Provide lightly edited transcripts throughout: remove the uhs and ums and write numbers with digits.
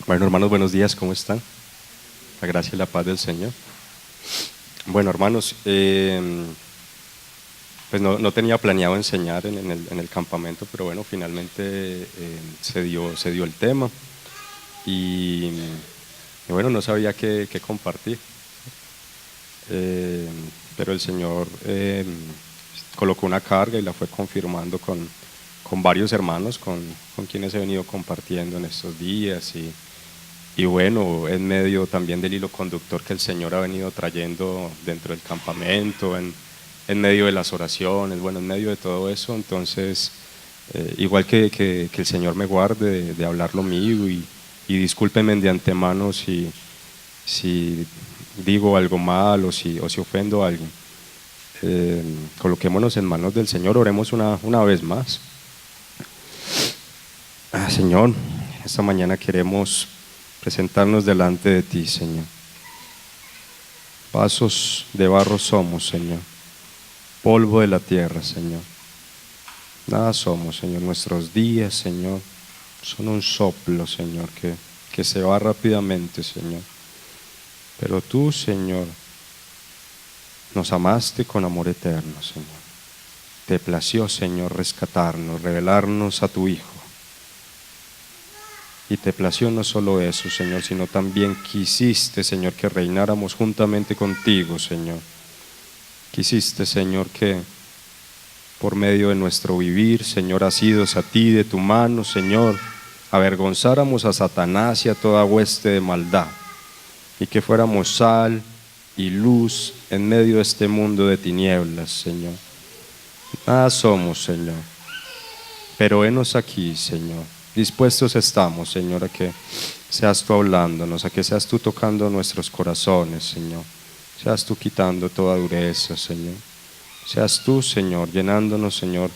Bueno, hermanos, buenos días, ¿cómo están? La gracia y la paz del Señor. Bueno, hermanos, pues no tenía planeado enseñar en el campamento, pero bueno, finalmente se dio el tema y, y bueno, no sabía qué compartir. Eh, pero el Señor colocó una carga y la fue confirmando con varios hermanos con quienes he venido compartiendo en estos días y bueno, en medio también del hilo conductor que el Señor ha venido trayendo dentro del campamento, en medio de las oraciones, bueno, en medio de todo eso, entonces, igual que el Señor me guarde de hablar lo mío y discúlpenme de antemano si digo algo mal o si ofendo a alguien. Coloquémonos en manos del Señor, oremos una vez más. Señor, esta mañana queremos presentarnos delante de ti, Señor. Vasos de barro somos, Señor. Polvo de la tierra, Señor. Nada somos, Señor. Nuestros días, Señor, son un soplo, Señor, que se va rápidamente, Señor. Pero tú, Señor, nos amaste con amor eterno, Señor. Te plació, Señor, rescatarnos, revelarnos a tu Hijo. Y te plació no solo eso, Señor, sino también quisiste, Señor, que reináramos juntamente contigo, Señor. Quisiste, Señor, que por medio de nuestro vivir, Señor, asidos a ti, de tu mano, Señor, avergonzáramos a Satanás y a toda hueste de maldad, y que fuéramos sal y luz en medio de este mundo de tinieblas, Señor. Nada somos, Señor, pero henos aquí, Señor. Dispuestos estamos, Señor, a que seas tú hablándonos, a que seas tú tocando nuestros corazones, Señor. Seas tú quitando toda dureza, Señor. Seas tú, Señor, llenándonos, Señor,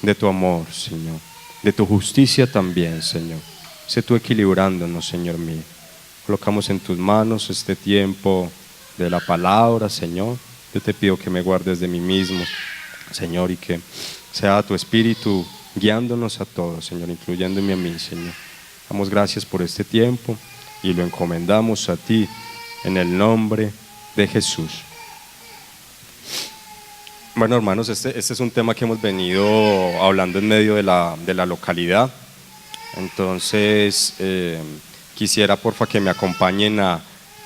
de tu amor, Señor. De tu justicia también, Señor. Sé tú equilibrándonos, Señor mío. Colocamos en tus manos este tiempo de la palabra, Señor. Yo te pido que me guardes de mí mismo, Señor, y que sea tu Espíritu guiándonos a todos, Señor, incluyéndome a mí, Señor. Damos gracias por este tiempo y lo encomendamos a ti en el nombre de Jesús. Bueno, hermanos, este es un tema que hemos venido hablando en medio de la localidad. Entonces, quisiera porfa que me acompañen a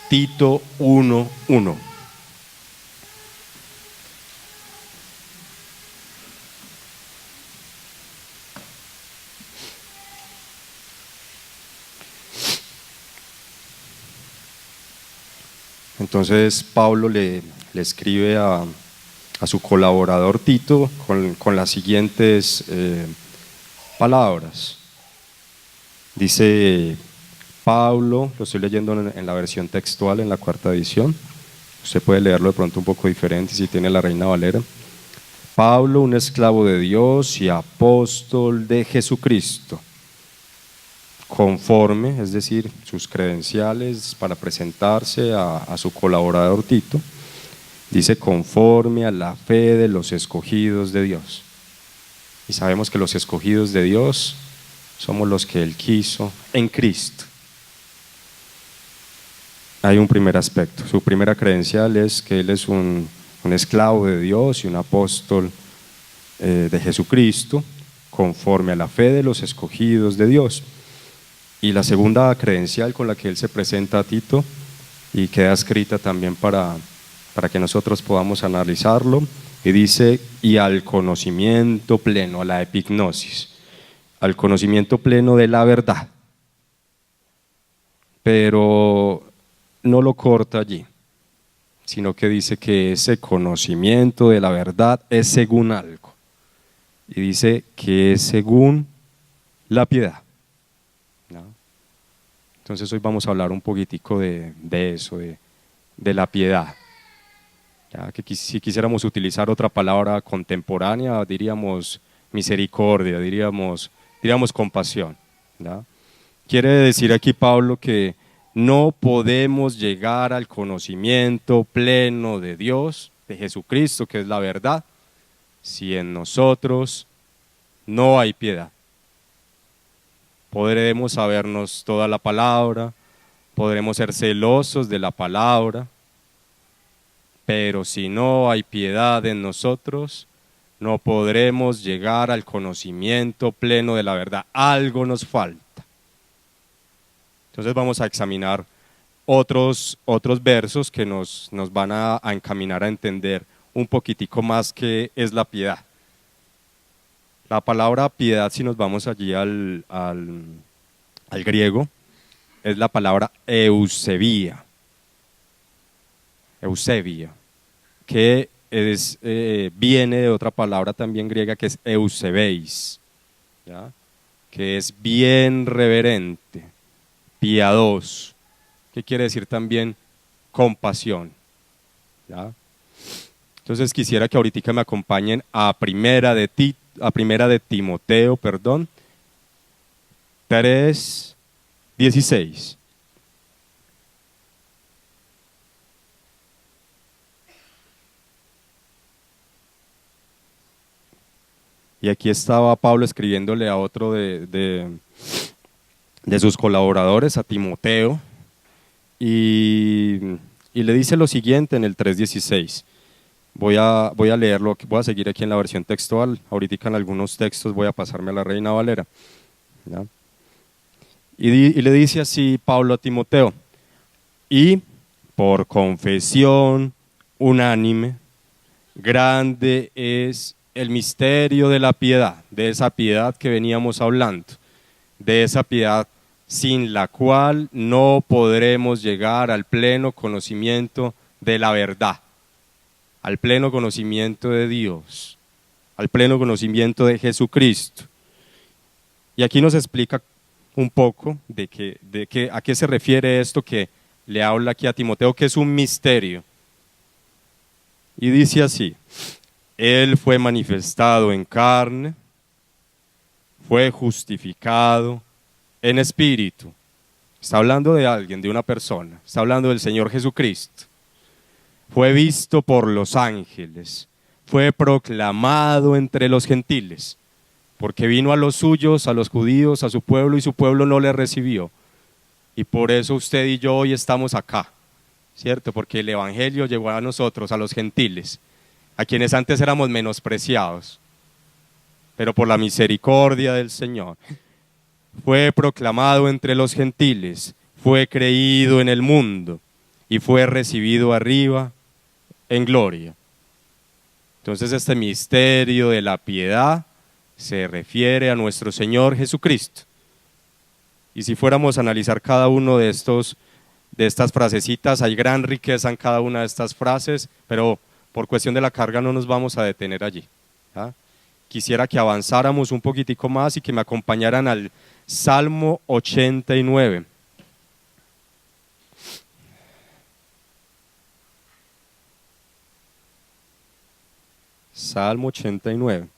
Tito 1:1. Entonces Pablo le escribe a su colaborador Tito con las siguientes palabras. Dice Pablo, lo estoy leyendo en la versión textual, en la cuarta edición. Usted puede leerlo de pronto un poco diferente si tiene la Reina Valera. Pablo, un esclavo de Dios y apóstol de Jesucristo, conforme, es decir, sus credenciales para presentarse a su colaborador Tito, dice conforme a la fe de los escogidos de Dios. Y sabemos que los escogidos de Dios somos los que Él quiso en Cristo. Hay un primer aspecto. Su primera credencial es que Él es un esclavo de Dios y un apóstol de Jesucristo, conforme a la fe de los escogidos de Dios. Y la segunda credencial con la que Él se presenta a Tito y queda escrita también para que nosotros podamos analizarlo, y dice, y al conocimiento pleno, a la epignosis, al conocimiento pleno de la verdad. Pero no lo corta allí, sino que dice que ese conocimiento de la verdad es según algo. Y dice que es según la piedad. ¿No? Entonces hoy vamos a hablar un poquitico de eso, de la piedad. Ya que si quisiéramos utilizar otra palabra contemporánea, diríamos misericordia, diríamos compasión. ¿No? Quiere decir aquí Pablo que no podemos llegar al conocimiento pleno de Dios, de Jesucristo, que es la verdad, si en nosotros no hay piedad. podremos sabernos toda la palabra, podremos ser celosos de la palabra, pero si no hay piedad en nosotros, no podremos llegar al conocimiento pleno de la verdad. Algo nos falta. Entonces vamos a examinar otros versos que nos van a encaminar a entender un poquitico más qué es la piedad. La palabra piedad, si nos vamos allí al griego, es la palabra eusebia, que viene de otra palabra también griega que es eusebeis, ¿ya? Que es bien reverente, piadoso, que quiere decir también compasión, ¿ya? Entonces quisiera que ahorita me acompañen a primera de Timoteo, 3:16. Y aquí estaba Pablo escribiéndole a otro de sus colaboradores, a Timoteo, y le dice lo siguiente en el 3:16. Voy a leerlo, voy a seguir aquí en la versión textual. Ahorita en algunos textos voy a pasarme a la Reina Valera, ¿ya? Y le dice así Pablo a Timoteo: y por confesión unánime, grande es el misterio de la piedad, de esa piedad que veníamos hablando, de esa piedad sin la cual no podremos llegar al pleno conocimiento de la verdad, al pleno conocimiento de Dios, al pleno conocimiento de Jesucristo. Y aquí nos explica un poco a qué se refiere esto que le habla aquí a Timoteo, que es un misterio. Y dice así: Él fue manifestado en carne, fue justificado en espíritu. Está hablando de alguien, de una persona, está hablando del Señor Jesucristo. Fue visto por los ángeles, fue proclamado entre los gentiles, porque vino a los suyos, a los judíos, a su pueblo, y su pueblo no le recibió. Y por eso usted y yo hoy estamos acá, ¿cierto? Porque el evangelio llegó a nosotros, a los gentiles, a quienes antes éramos menospreciados, pero por la misericordia del Señor fue proclamado entre los gentiles, fue creído en el mundo y fue recibido arriba en gloria. Entonces este misterio de la piedad se refiere a nuestro Señor Jesucristo. Y si fuéramos a analizar cada uno de estas frasecitas, hay gran riqueza en cada una de estas frases, pero por cuestión de la carga no nos vamos a detener allí, ¿ya? Quisiera que avanzáramos un poquitico más y que me acompañaran al Salmo 89. Salmo 89.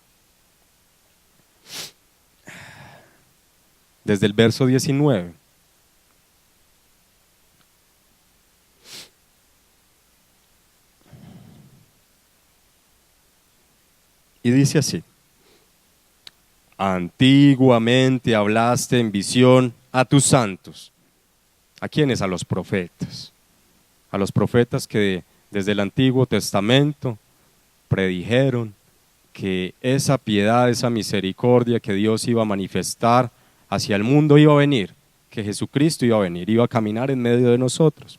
Desde el verso 19. Y dice así: Antiguamente hablaste en visión a tus santos. ¿A quiénes? A los profetas. A los profetas que desde el Antiguo Testamento predijeron que esa piedad, esa misericordia que Dios iba a manifestar hacia el mundo iba a venir, que Jesucristo iba a venir, iba a caminar en medio de nosotros.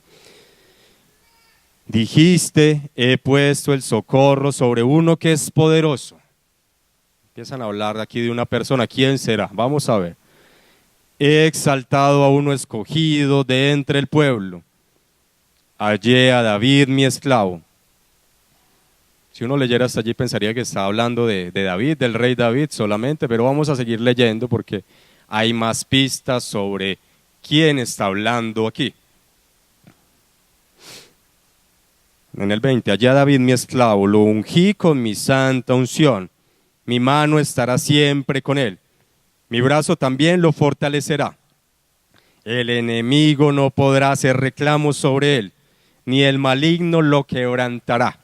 Dijiste: he puesto el socorro sobre uno que es poderoso. Empiezan a hablar aquí de una persona. ¿Quién será? Vamos a ver. He exaltado a uno escogido de entre el pueblo. Hallé a David mi esclavo. Si uno leyera hasta allí pensaría que está hablando de David, del rey David solamente, pero vamos a seguir leyendo porque hay más pistas sobre quién está hablando aquí. En el 20, hallé a David mi esclavo, lo ungí con mi santa unción. Mi mano estará siempre con él. Mi brazo también lo fortalecerá. El enemigo no podrá hacer reclamos sobre él, ni el maligno lo quebrantará.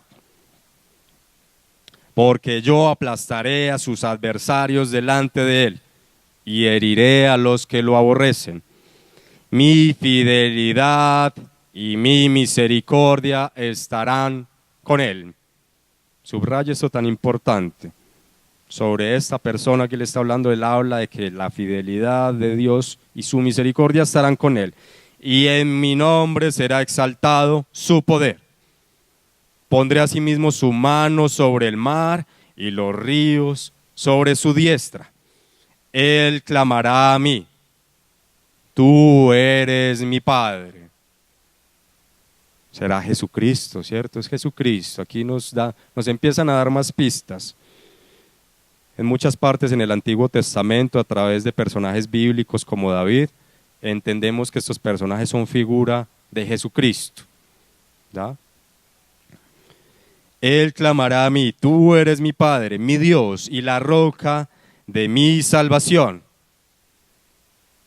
Porque yo aplastaré a sus adversarios delante de él. y heriré a los que lo aborrecen. Mi fidelidad y mi misericordia estarán con él. Subraya esto tan importante. Sobre esta persona que le está hablando, él habla de que la fidelidad de Dios y su misericordia estarán con él. Y en mi nombre será exaltado su poder. Pondré asimismo su mano sobre el mar y los ríos sobre su diestra. Él clamará a mí: tú eres mi Padre. Será Jesucristo, ¿cierto? Es Jesucristo. Aquí nos empiezan a dar más pistas. En muchas partes en el Antiguo Testamento, a través de personajes bíblicos como David, entendemos que estos personajes son figura de Jesucristo. ¿Ya? Él clamará a mí: tú eres mi Padre, mi Dios y la roca de mi salvación.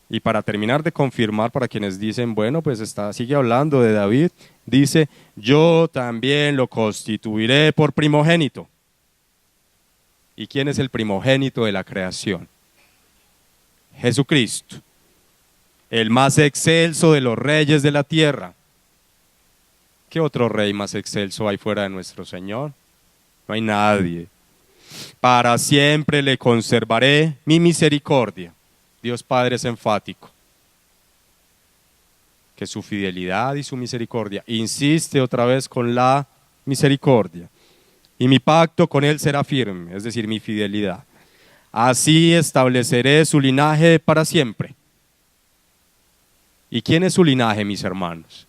Y para terminar de confirmar, para quienes dicen, bueno, pues sigue hablando de David, dice: yo también lo constituiré por primogénito. ¿Y quién es el primogénito de la creación? Jesucristo, el más excelso de los reyes de la tierra. ¿Qué otro rey más excelso hay fuera de nuestro Señor? No hay nadie. Para siempre le conservaré mi misericordia. Dios Padre es enfático. Que su fidelidad y su misericordia, insiste otra vez con la misericordia. Y mi pacto con él será firme, es decir, mi fidelidad. Así estableceré su linaje para siempre. ¿Y quién es su linaje, mis hermanos?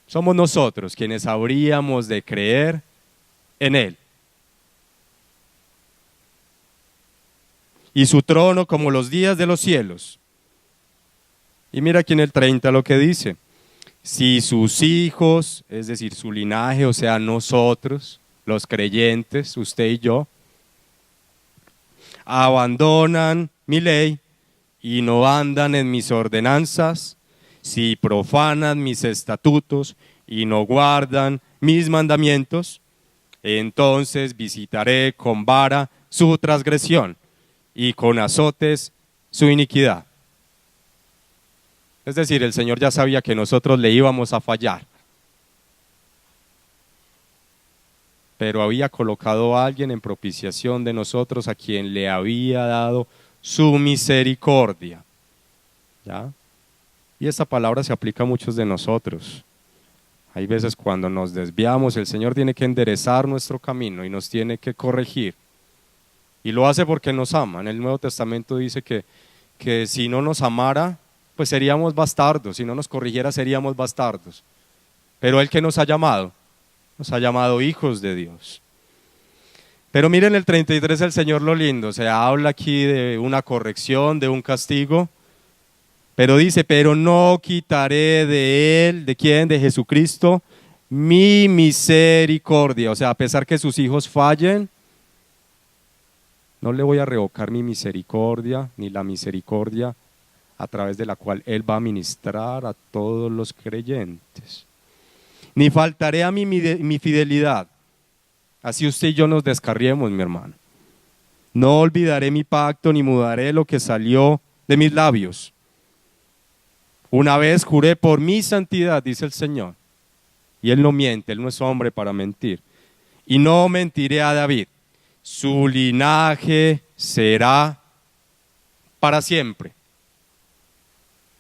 Somos nosotros quienes habríamos de creer en él. Y su trono como los días de los cielos. Y mira aquí en el 30 lo que dice: si sus hijos, es decir, su linaje, o sea, nosotros, los creyentes, usted y yo, abandonan mi ley y no andan en mis ordenanzas, si profanan mis estatutos y no guardan mis mandamientos, entonces visitaré con vara su transgresión y con azotes su iniquidad. Es decir, el Señor ya sabía que nosotros le íbamos a fallar. Pero había colocado a alguien en propiciación de nosotros, a quien le había dado su misericordia. ¿Ya? Y esta palabra se aplica a muchos de nosotros. Hay veces cuando nos desviamos, el Señor tiene que enderezar nuestro camino y nos tiene que corregir. Y lo hace porque nos ama. En el Nuevo Testamento dice que si no nos amara, pues seríamos bastardos. Si no nos corrigiera, seríamos bastardos. Pero Él que nos ha llamado hijos de Dios. Pero miren el 33, el Señor lo lindo. Se habla aquí de una corrección, de un castigo. Pero dice: pero no quitaré de Él, ¿de quién? De Jesucristo, mi misericordia. O sea, a pesar que sus hijos fallen, no le voy a revocar mi misericordia, ni la misericordia a través de la cual Él va a ministrar a todos los creyentes. Ni faltaré a mi fidelidad. Así usted y yo nos descarriemos, mi hermano. No olvidaré mi pacto, ni mudaré lo que salió de mis labios. Una vez juré por mi santidad, dice el Señor. Y Él no miente, Él no es hombre para mentir. Y no mentiré a David. Su linaje será para siempre.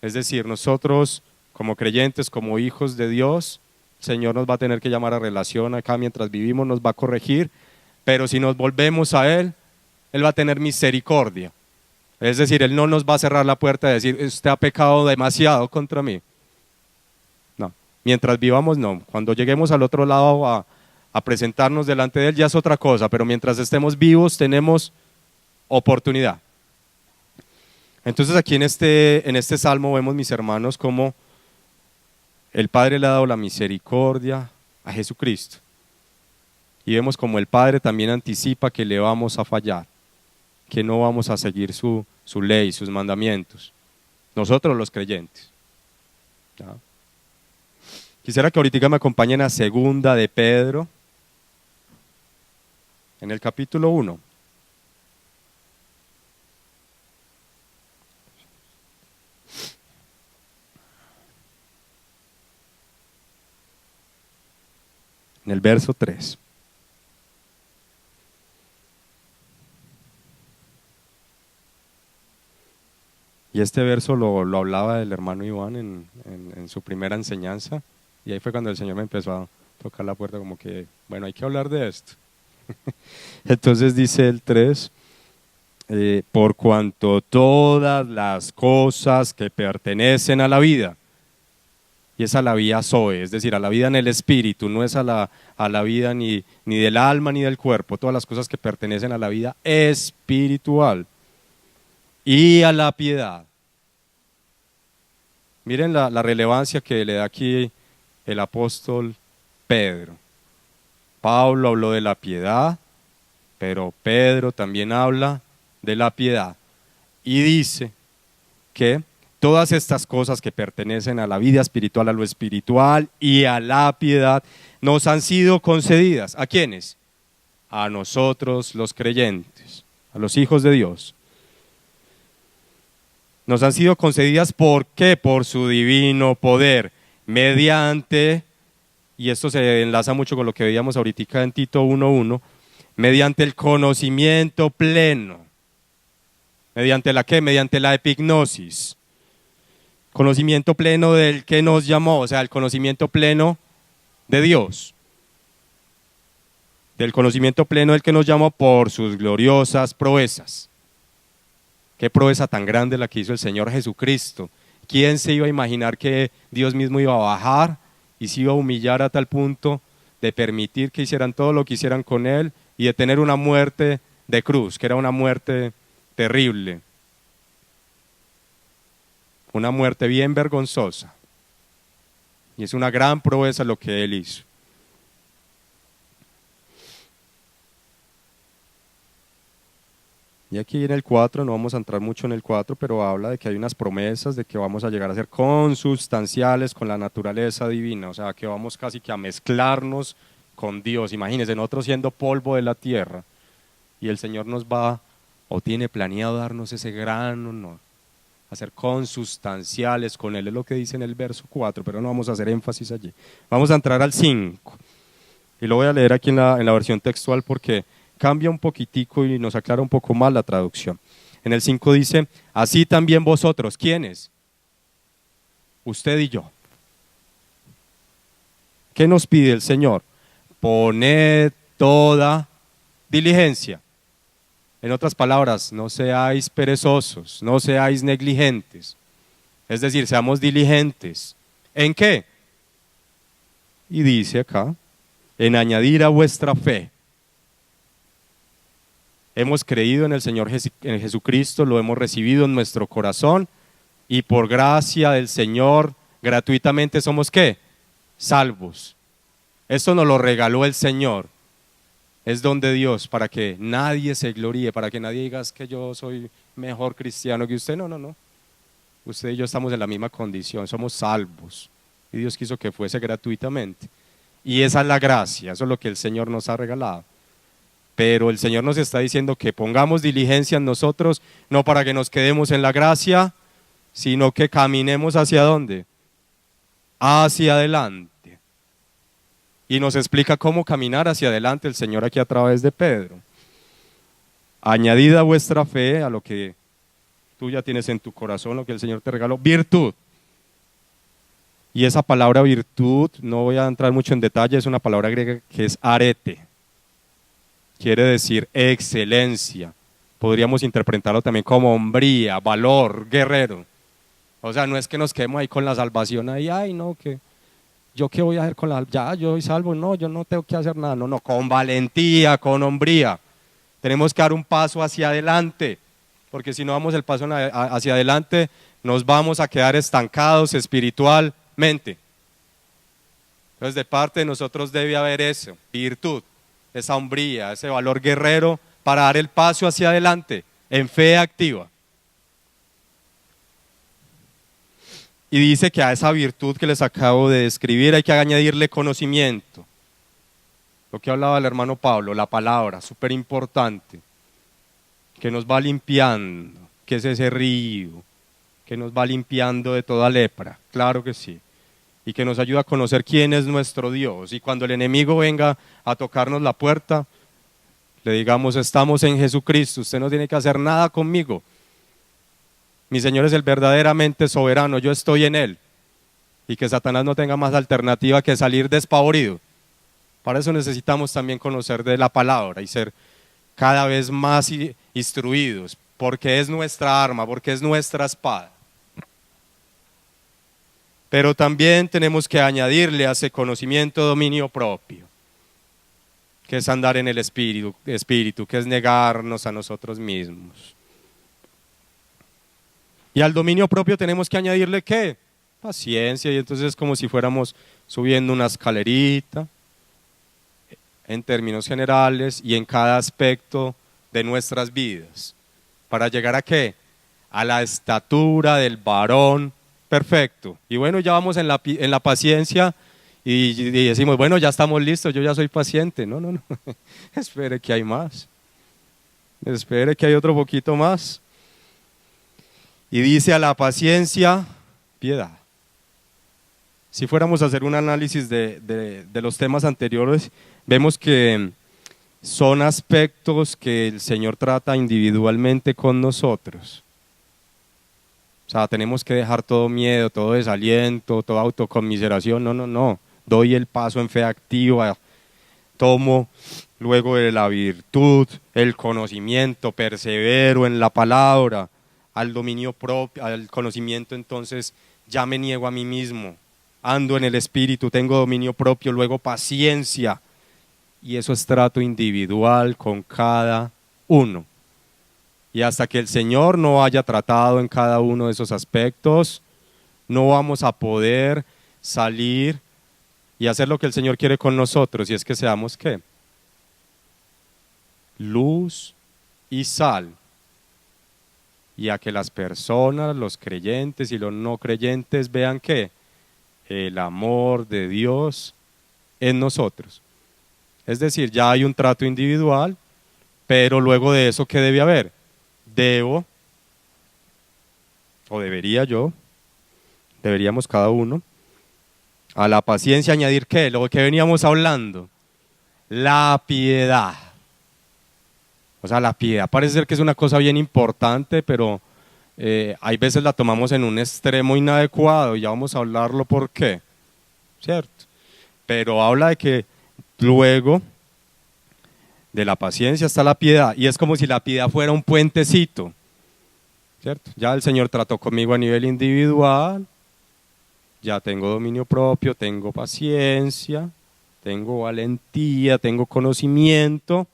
Es decir, nosotros como creyentes, como hijos de Dios, el Señor nos va a tener que llamar a relación acá mientras vivimos, nos va a corregir, pero si nos volvemos a Él, Él va a tener misericordia. Es decir, Él no nos va a cerrar la puerta y decir: usted ha pecado demasiado contra mí. No, mientras vivamos no. Cuando lleguemos al otro lado a presentarnos delante de Él ya es otra cosa, pero mientras estemos vivos tenemos oportunidad. Entonces aquí en este salmo vemos, mis hermanos, cómo el Padre le ha dado la misericordia a Jesucristo. Y vemos como el Padre también anticipa que le vamos a fallar, que no vamos a seguir su ley, sus mandamientos. Nosotros los creyentes. ¿Ya? Quisiera que ahorita me acompañen a Segunda de Pedro, en el capítulo 1. en el verso 3. Y este verso lo hablaba el hermano Iván en su primera enseñanza, y ahí fue cuando el Señor me empezó a tocar la puerta como que, bueno, hay que hablar de esto. Entonces dice el 3, por cuanto todas las cosas que pertenecen a la vida, y es a la vida Zoe, es decir, a la vida en el espíritu, no es a la vida ni del alma ni del cuerpo, todas las cosas que pertenecen a la vida espiritual y a la piedad. Miren la relevancia que le da aquí el apóstol Pedro. Pablo habló de la piedad, pero Pedro también habla de la piedad. Y dice que todas estas cosas que pertenecen a la vida espiritual, a lo espiritual y a la piedad, nos han sido concedidas. ¿A quiénes? A nosotros los creyentes, a los hijos de Dios. Nos han sido concedidas, ¿por qué? Por su divino poder, mediante, y esto se enlaza mucho con lo que veíamos ahorita en Tito 1:1, mediante el conocimiento pleno. ¿Mediante la qué? Mediante la epignosis. Conocimiento pleno del que nos llamó, o sea, el conocimiento pleno de Dios. Del conocimiento pleno del que nos llamó por sus gloriosas proezas. Qué proeza tan grande la que hizo el Señor Jesucristo. ¿Quién se iba a imaginar que Dios mismo iba a bajar y se iba a humillar a tal punto de permitir que hicieran todo lo que hicieran con Él y de tener una muerte de cruz, que era una muerte terrible? Una muerte bien vergonzosa. Y es una gran proeza lo que Él hizo. Y aquí en el 4, no vamos a entrar mucho en el 4, pero habla de que hay unas promesas de que vamos a llegar a ser consubstanciales con la naturaleza divina, o sea, que vamos casi que a mezclarnos con Dios. Imagínense, nosotros siendo polvo de la tierra, y el Señor nos va, o tiene planeado darnos ese gran honor, a ser consubstanciales con Él, es lo que dice en el verso 4, pero no vamos a hacer énfasis allí. Vamos a entrar al 5, y lo voy a leer aquí en la versión textual porque cambia un poquitico y nos aclara un poco más la traducción. En el 5 dice, así también vosotros, ¿quiénes? Usted y yo. ¿Qué nos pide el Señor? Poned toda diligencia. En otras palabras, no seáis perezosos, no seáis negligentes. Es decir, seamos diligentes. ¿En qué? Y dice acá, en añadir a vuestra fe. Hemos creído en el Señor en Jesucristo, lo hemos recibido en nuestro corazón y por gracia del Señor gratuitamente somos ¿qué? Salvos. Esto nos lo regaló el Señor. Es don de Dios para que nadie se gloríe, para que nadie diga que yo soy mejor cristiano que usted. No, no, no. Usted y yo estamos en la misma condición, somos salvos. Y Dios quiso que fuese gratuitamente. Y esa es la gracia, eso es lo que el Señor nos ha regalado. Pero el Señor nos está diciendo que pongamos diligencia en nosotros, no para que nos quedemos en la gracia, sino que caminemos ¿hacia dónde? Hacia adelante. Y nos explica cómo caminar hacia adelante el Señor aquí a través de Pedro. Añadida vuestra fe a lo que tú ya tienes en tu corazón, lo que el Señor te regaló, virtud. Y esa palabra virtud, no voy a entrar mucho en detalle, es una palabra griega que es arete. Quiere decir excelencia. Podríamos interpretarlo también como hombría, valor, guerrero. O sea, no es que nos quedemos ahí con la salvación, ahí, ay, no, que yo qué voy a hacer con la, ya, yo soy salvo, no, yo no tengo que hacer nada, no, no, con valentía, con hombría. Tenemos que dar un paso hacia adelante, porque si no damos el paso hacia adelante, nos vamos a quedar estancados espiritualmente. Entonces, de parte de nosotros debe haber eso, virtud. Esa hombría, ese valor guerrero para dar el paso hacia adelante en fe activa. Y dice que a esa virtud que les acabo de describir hay que añadirle conocimiento. Lo que hablaba el hermano Pablo, la palabra, súper importante, que nos va limpiando, que es ese río, que nos va limpiando de toda lepra, claro que sí. y que nos ayuda a conocer quién es nuestro Dios. Y cuando el enemigo venga a tocarnos la puerta, le digamos: estamos en Jesucristo, usted no tiene que hacer nada conmigo. Mi Señor es el verdaderamente soberano, yo estoy en Él. Y que Satanás no tenga más alternativa que salir despavorido. Para eso necesitamos también conocer de la palabra y ser cada vez más instruidos, porque es nuestra arma, porque es nuestra espada. Pero también tenemos que añadirle a ese conocimiento dominio propio, que es andar en el espíritu, que es negarnos a nosotros mismos. Y al dominio propio tenemos que añadirle ¿qué? Paciencia. Y entonces es como si fuéramos subiendo una escalerita en términos generales y en cada aspecto de nuestras vidas. ¿Para llegar a qué? A la estatura del varón perfecto. Y bueno, ya vamos en la paciencia y decimos: bueno, ya estamos listos, yo ya soy paciente. No, no, no. Espere que hay más. Espere que hay otro poquito más. Y dice: a la paciencia, piedad. Si fuéramos a hacer un análisis de los temas anteriores, vemos que son aspectos que el Señor trata individualmente con nosotros. O sea, tenemos que dejar todo miedo, todo desaliento, toda autoconmiseración. No, no, no. Doy el paso en fe activa. Tomo luego de la virtud, el conocimiento, persevero en la palabra, al dominio propio, al conocimiento. Entonces ya me niego a mí mismo. Ando en el espíritu, tengo dominio propio, luego paciencia. Y eso es trato individual con cada uno. Y hasta que el Señor no haya tratado en cada uno de esos aspectos, no vamos a poder salir y hacer lo que el Señor quiere con nosotros. Y es que seamos ¿qué? Luz y sal. Y a que las personas, los creyentes y los no creyentes vean ¿qué? El amor de Dios en nosotros. Es decir, ya hay un trato individual, pero luego de eso, ¿qué debe haber? Debo, o debería yo, deberíamos cada uno, a la paciencia añadir ¿qué? Lo que veníamos hablando, la piedad. O sea, la piedad parece ser que es una cosa bien importante, pero hay veces la tomamos en un extremo inadecuado y ya vamos a hablarlo por qué, ¿cierto? Pero habla de que luego de la paciencia está la piedad, y es como si la piedad fuera un puentecito, ¿cierto? Ya el Señor trató conmigo a nivel individual, ya tengo dominio propio, tengo paciencia, tengo valentía, tengo conocimiento,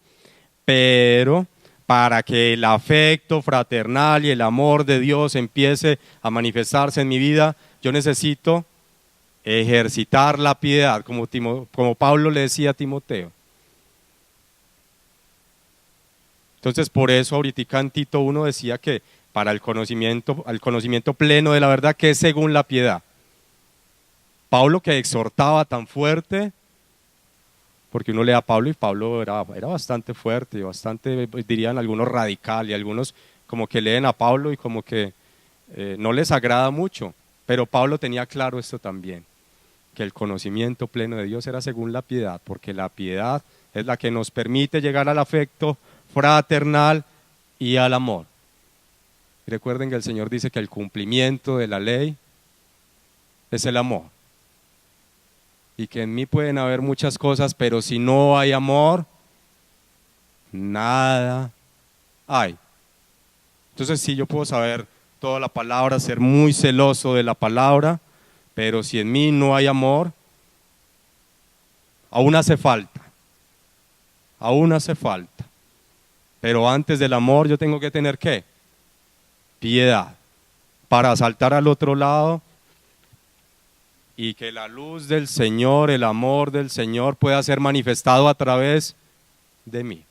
pero para que el afecto fraternal y el amor de Dios empiece a manifestarse en mi vida, yo necesito ejercitar la piedad, como Pablo le decía a Timoteo. Entonces, por eso ahorita en Tito 1 decía que para el conocimiento pleno de la verdad, que es según la piedad. Pablo, que exhortaba tan fuerte, porque uno lee a Pablo y Pablo era bastante fuerte y bastante, dirían algunos radical, y algunos como que leen a Pablo y como que no les agrada mucho, pero Pablo tenía claro esto también, que el conocimiento pleno de Dios era según la piedad, porque la piedad es la que nos permite llegar al afecto fraternal y al amor. Y recuerden que el Señor dice que el cumplimiento de la ley es el amor. Y que en mí pueden haber muchas cosas, pero si no hay amor, nada hay. Entonces sí, yo puedo saber toda la palabra, ser muy celoso de la palabra, pero si en mí no hay amor, aún hace falta. Aún hace falta. Pero antes del amor yo tengo que tener ¿qué? Piedad. Para saltar al otro lado y que la luz del Señor, el amor del Señor pueda ser manifestado a través de mí.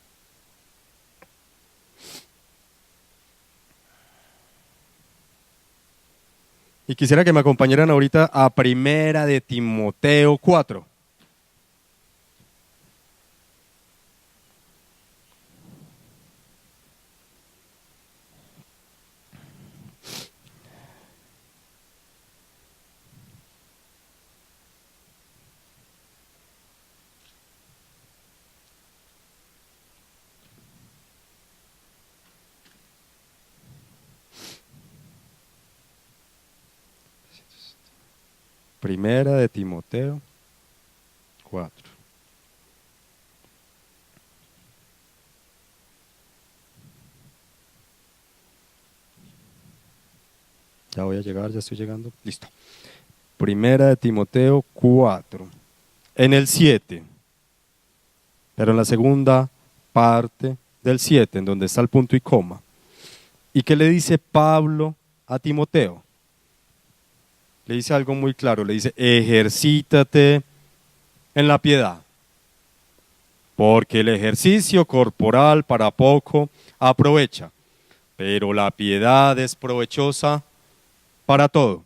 Y quisiera que me acompañaran ahorita a Primera de Timoteo 4. Primera de Timoteo 4. Ya voy a llegar, ya estoy llegando. Listo. Primera de Timoteo 4. En el 7, pero en la segunda parte del 7, en donde está el punto y coma. ¿Y qué le dice Pablo a Timoteo? Le dice algo muy claro, le dice, ejercítate en la piedad, porque el ejercicio corporal para poco aprovecha, pero la piedad es provechosa para todo,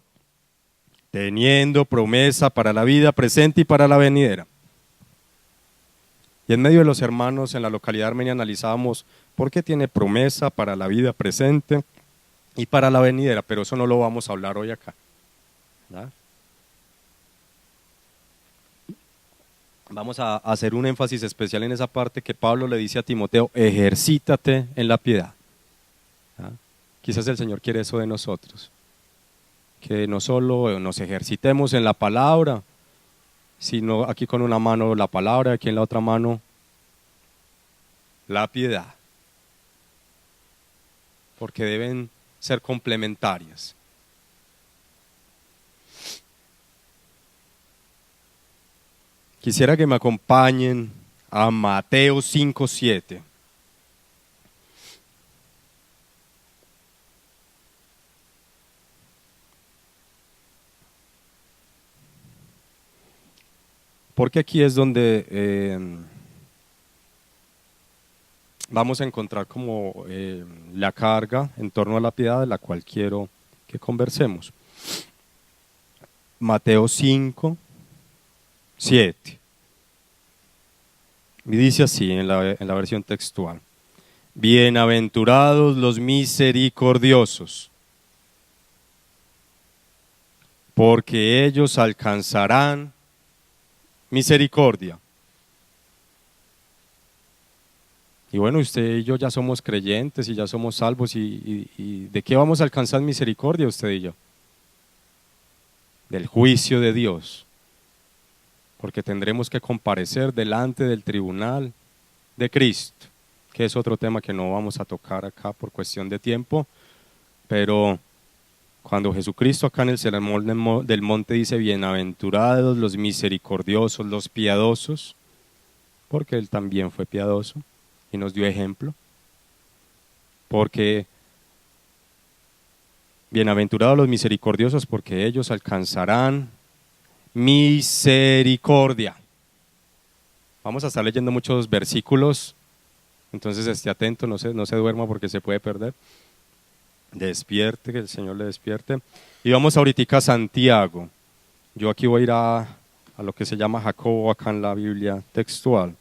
teniendo promesa para la vida presente y para la venidera. Y en medio de los hermanos en la localidad armenia analizábamos por qué tiene promesa para la vida presente y para la venidera, pero eso no lo vamos a hablar hoy acá. ¿Verdad? Vamos a hacer un énfasis especial en esa parte que Pablo le dice a Timoteo, ejercítate en la piedad. ¿Verdad? Quizás el Señor quiere eso de nosotros, que no solo nos ejercitemos en la palabra, sino aquí con una mano la palabra, aquí en la otra mano la piedad, porque deben ser complementarias. Quisiera que me acompañen a Mateo 5:7. Porque aquí es donde vamos a encontrar como la carga en torno a la piedad de la cual quiero que conversemos. Mateo 5:7. Y dice así en la versión textual. Bienaventurados los misericordiosos, porque ellos alcanzarán misericordia. Y bueno, usted y yo ya somos creyentes y ya somos salvos. ¿Y de qué vamos a alcanzar misericordia usted y yo? Del juicio de Dios. Porque tendremos que comparecer delante del tribunal de Cristo, que es otro tema que no vamos a tocar acá por cuestión de tiempo, pero cuando Jesucristo acá en el sermón del monte dice, bienaventurados los misericordiosos, los piadosos, porque Él también fue piadoso y nos dio ejemplo, porque bienaventurados los misericordiosos, porque ellos alcanzarán misericordia. Vamos a estar leyendo muchos versículos, entonces esté atento, no se duerma porque se puede perder. Despierte, que el Señor le despierte. Y vamos ahorita a Santiago. Yo aquí voy a ir a lo que se llama Jacobo acá en la Biblia textual.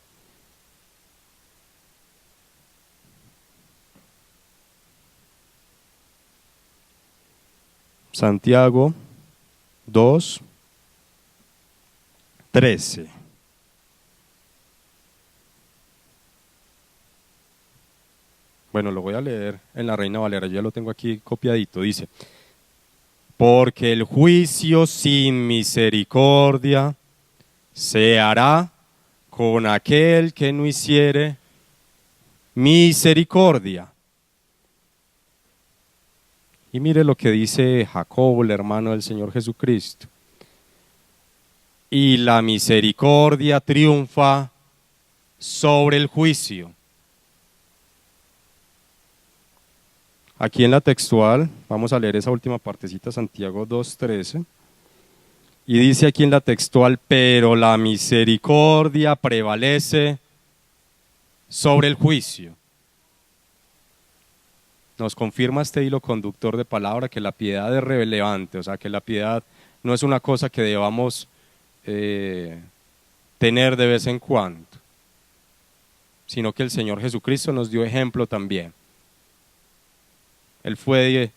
Santiago 2:13. Bueno, lo voy a leer en la Reina Valera, yo ya lo tengo aquí copiadito. Dice, porque el juicio sin misericordia se hará con aquel que no hiciere misericordia. Y mire lo que dice Jacobo, el hermano del Señor Jesucristo. Y la misericordia triunfa sobre el juicio. Aquí en la textual, vamos a leer esa última partecita, Santiago 2:13. Y dice aquí en la textual, pero la misericordia prevalece sobre el juicio. Nos confirma este hilo conductor de palabra que la piedad es relevante, o sea que la piedad no es una cosa que debamos tener de vez en cuando, sino que el Señor Jesucristo nos dio ejemplo también. Él fue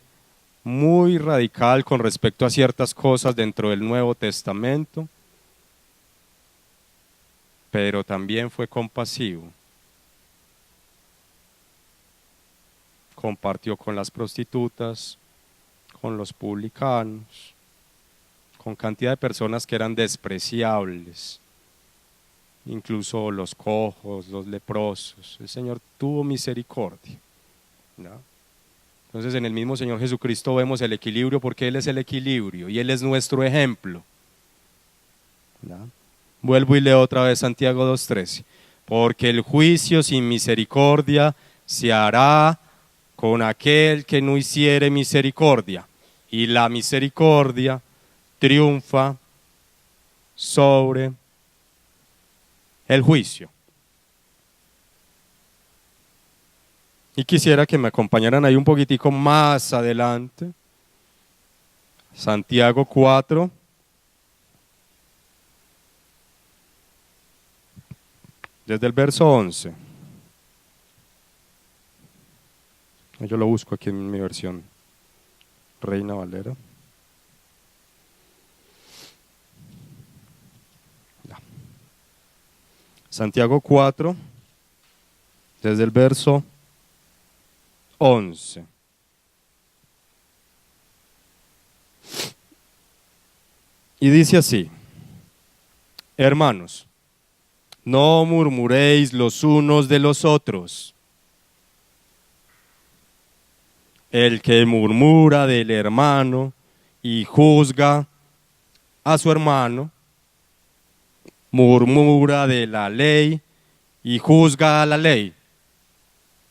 muy radical con respecto a ciertas cosas dentro del Nuevo Testamento, pero también fue compasivo. Compartió con las prostitutas, con los publicanos, con cantidad de personas que eran despreciables, incluso los cojos, los leprosos. El Señor tuvo misericordia, ¿no? Entonces en el mismo Señor Jesucristo vemos el equilibrio, porque Él es el equilibrio y Él es nuestro ejemplo, ¿no? Vuelvo y leo otra vez Santiago 2:13. Porque el juicio sin misericordia se hará con aquel que no hiciere misericordia, y la misericordia triunfa sobre el juicio. Y quisiera que me acompañaran ahí un poquitico más adelante. Santiago 4. Desde el verso 11. Yo lo busco aquí en mi versión Reina Valera. Ya. Santiago 4, desde el verso 11. Y dice así: hermanos, no murmuréis los unos de los otros. El que murmura del hermano y juzga a su hermano, murmura de la ley y juzga a la ley.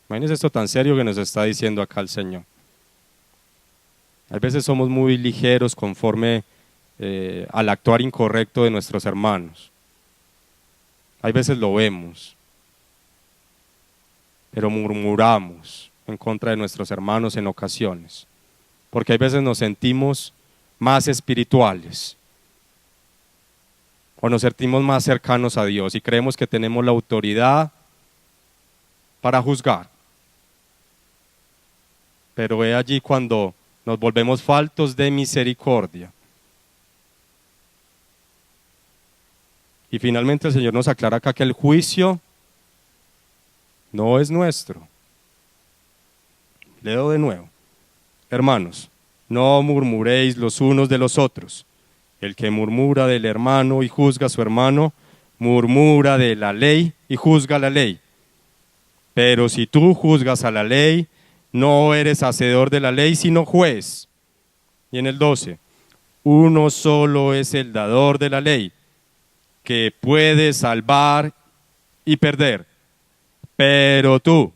Imagínense esto tan serio que nos está diciendo acá el Señor. A veces somos muy ligeros conforme al actuar incorrecto de nuestros hermanos. Hay veces lo vemos, pero murmuramos en contra de nuestros hermanos en ocasiones, porque hay veces nos sentimos más espirituales o nos sentimos más cercanos a Dios y creemos que tenemos la autoridad para juzgar. Pero he allí cuando nos volvemos faltos de misericordia. Y finalmente el Señor nos aclara acá que el juicio no es nuestro. Leo de nuevo. Hermanos, no murmuréis los unos de los otros. El que murmura del hermano y juzga a su hermano, murmura de la ley y juzga la ley. Pero si tú juzgas a la ley, no eres hacedor de la ley, sino juez. Y en el 12, uno solo es el dador de la ley, que puede salvar y perder. Pero tú,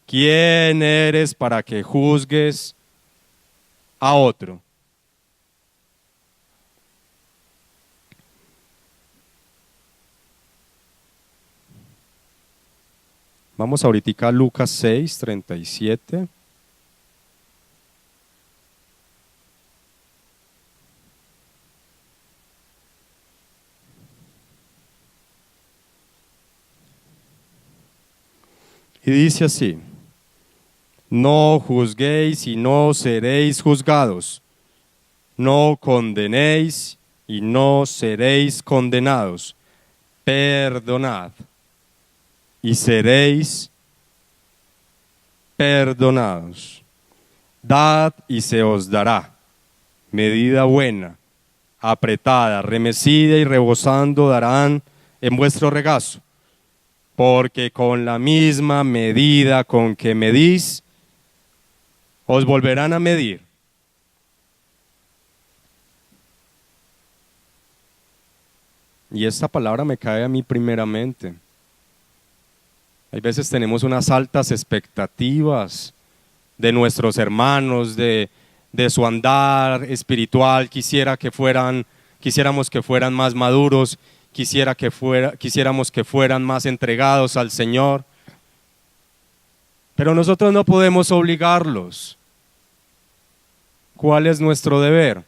¿quién eres para que juzgues a otro? Vamos ahorita a Lucas 6:37. Y dice así: no juzguéis y no seréis juzgados, no condenéis y no seréis condenados, perdonad y seréis perdonados, dad y se os dará, medida buena, apretada, remecida y rebosando darán en vuestro regazo. Porque con la misma medida con que medís, os volverán a medir. Y esta palabra me cae a mí primeramente. Hay veces tenemos unas altas expectativas de nuestros hermanos, de su andar espiritual. Quisiéramos que fueran más maduros. Quisiéramos que fueran más entregados al Señor, pero nosotros no podemos obligarlos. ¿Cuál es nuestro deber?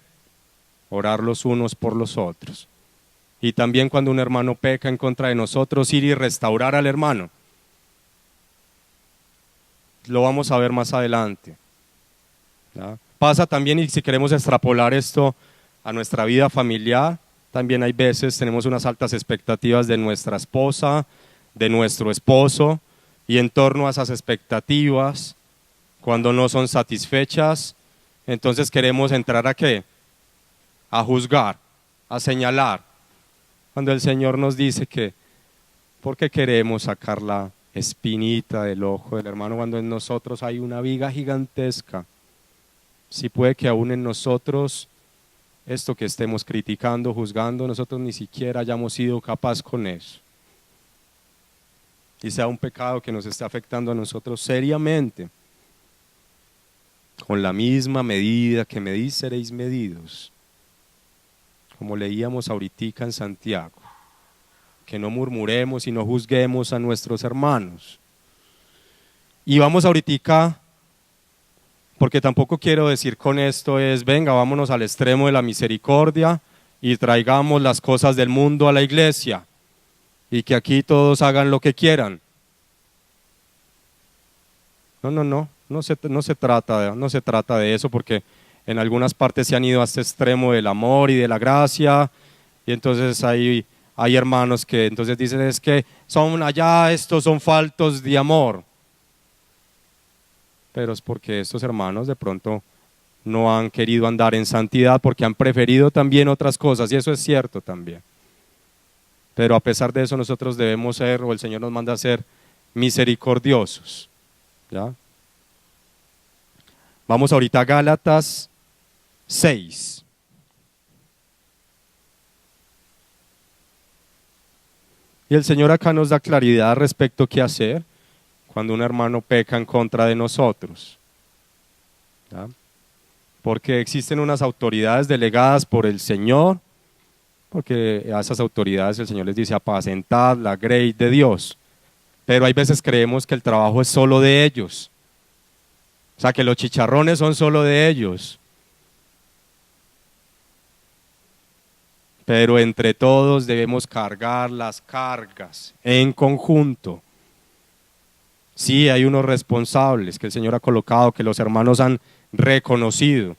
Orar los unos por los otros. Y también cuando un hermano peca en contra de nosotros, ir y restaurar al hermano. Lo vamos a ver más adelante, ¿ya? Pasa también, y si queremos extrapolar esto a nuestra vida familiar, también hay veces tenemos unas altas expectativas de nuestra esposa, de nuestro esposo, y en torno a esas expectativas, cuando no son satisfechas, entonces queremos entrar ¿a qué? A juzgar. a señalar. Cuando el Señor nos dice que, ¿por qué queremos sacar la espinita del ojo del hermano cuando en nosotros hay una viga gigantesca? Si puede que aún en nosotros, esto que estemos criticando, juzgando, nosotros ni siquiera hayamos sido capaz con eso. Y sea un pecado que nos esté afectando a nosotros seriamente. Con la misma medida que medís seréis medidos. Como leíamos ahorita en Santiago. Que no murmuremos y no juzguemos a nuestros hermanos. Y vamos ahorita, porque tampoco quiero decir con esto es, venga, vámonos al extremo de la misericordia y traigamos las cosas del mundo a la iglesia. Y que aquí todos hagan lo que quieran. No se trata de eso, porque en algunas partes se han ido a este extremo del amor y de la gracia, y entonces hay hermanos que entonces dicen es que son allá, estos son faltos de amor. Pero es porque estos hermanos de pronto no han querido andar en santidad, porque han preferido también otras cosas, y eso es cierto también. Pero a pesar de eso nosotros debemos ser, o el Señor nos manda a ser misericordiosos. ¿Ya? Vamos ahorita a Gálatas 6. Y el Señor acá nos da claridad respecto a qué hacer cuando un hermano peca en contra de nosotros. ¿Ya? Porque existen unas autoridades delegadas por el Señor, porque a esas autoridades el Señor les dice apacentad la grey de Dios, pero hay veces creemos que el trabajo es solo de ellos, o sea que los chicharrones son solo de ellos, pero entre todos debemos cargar las cargas en conjunto. Sí, hay unos responsables que el Señor ha colocado, que los hermanos han reconocido,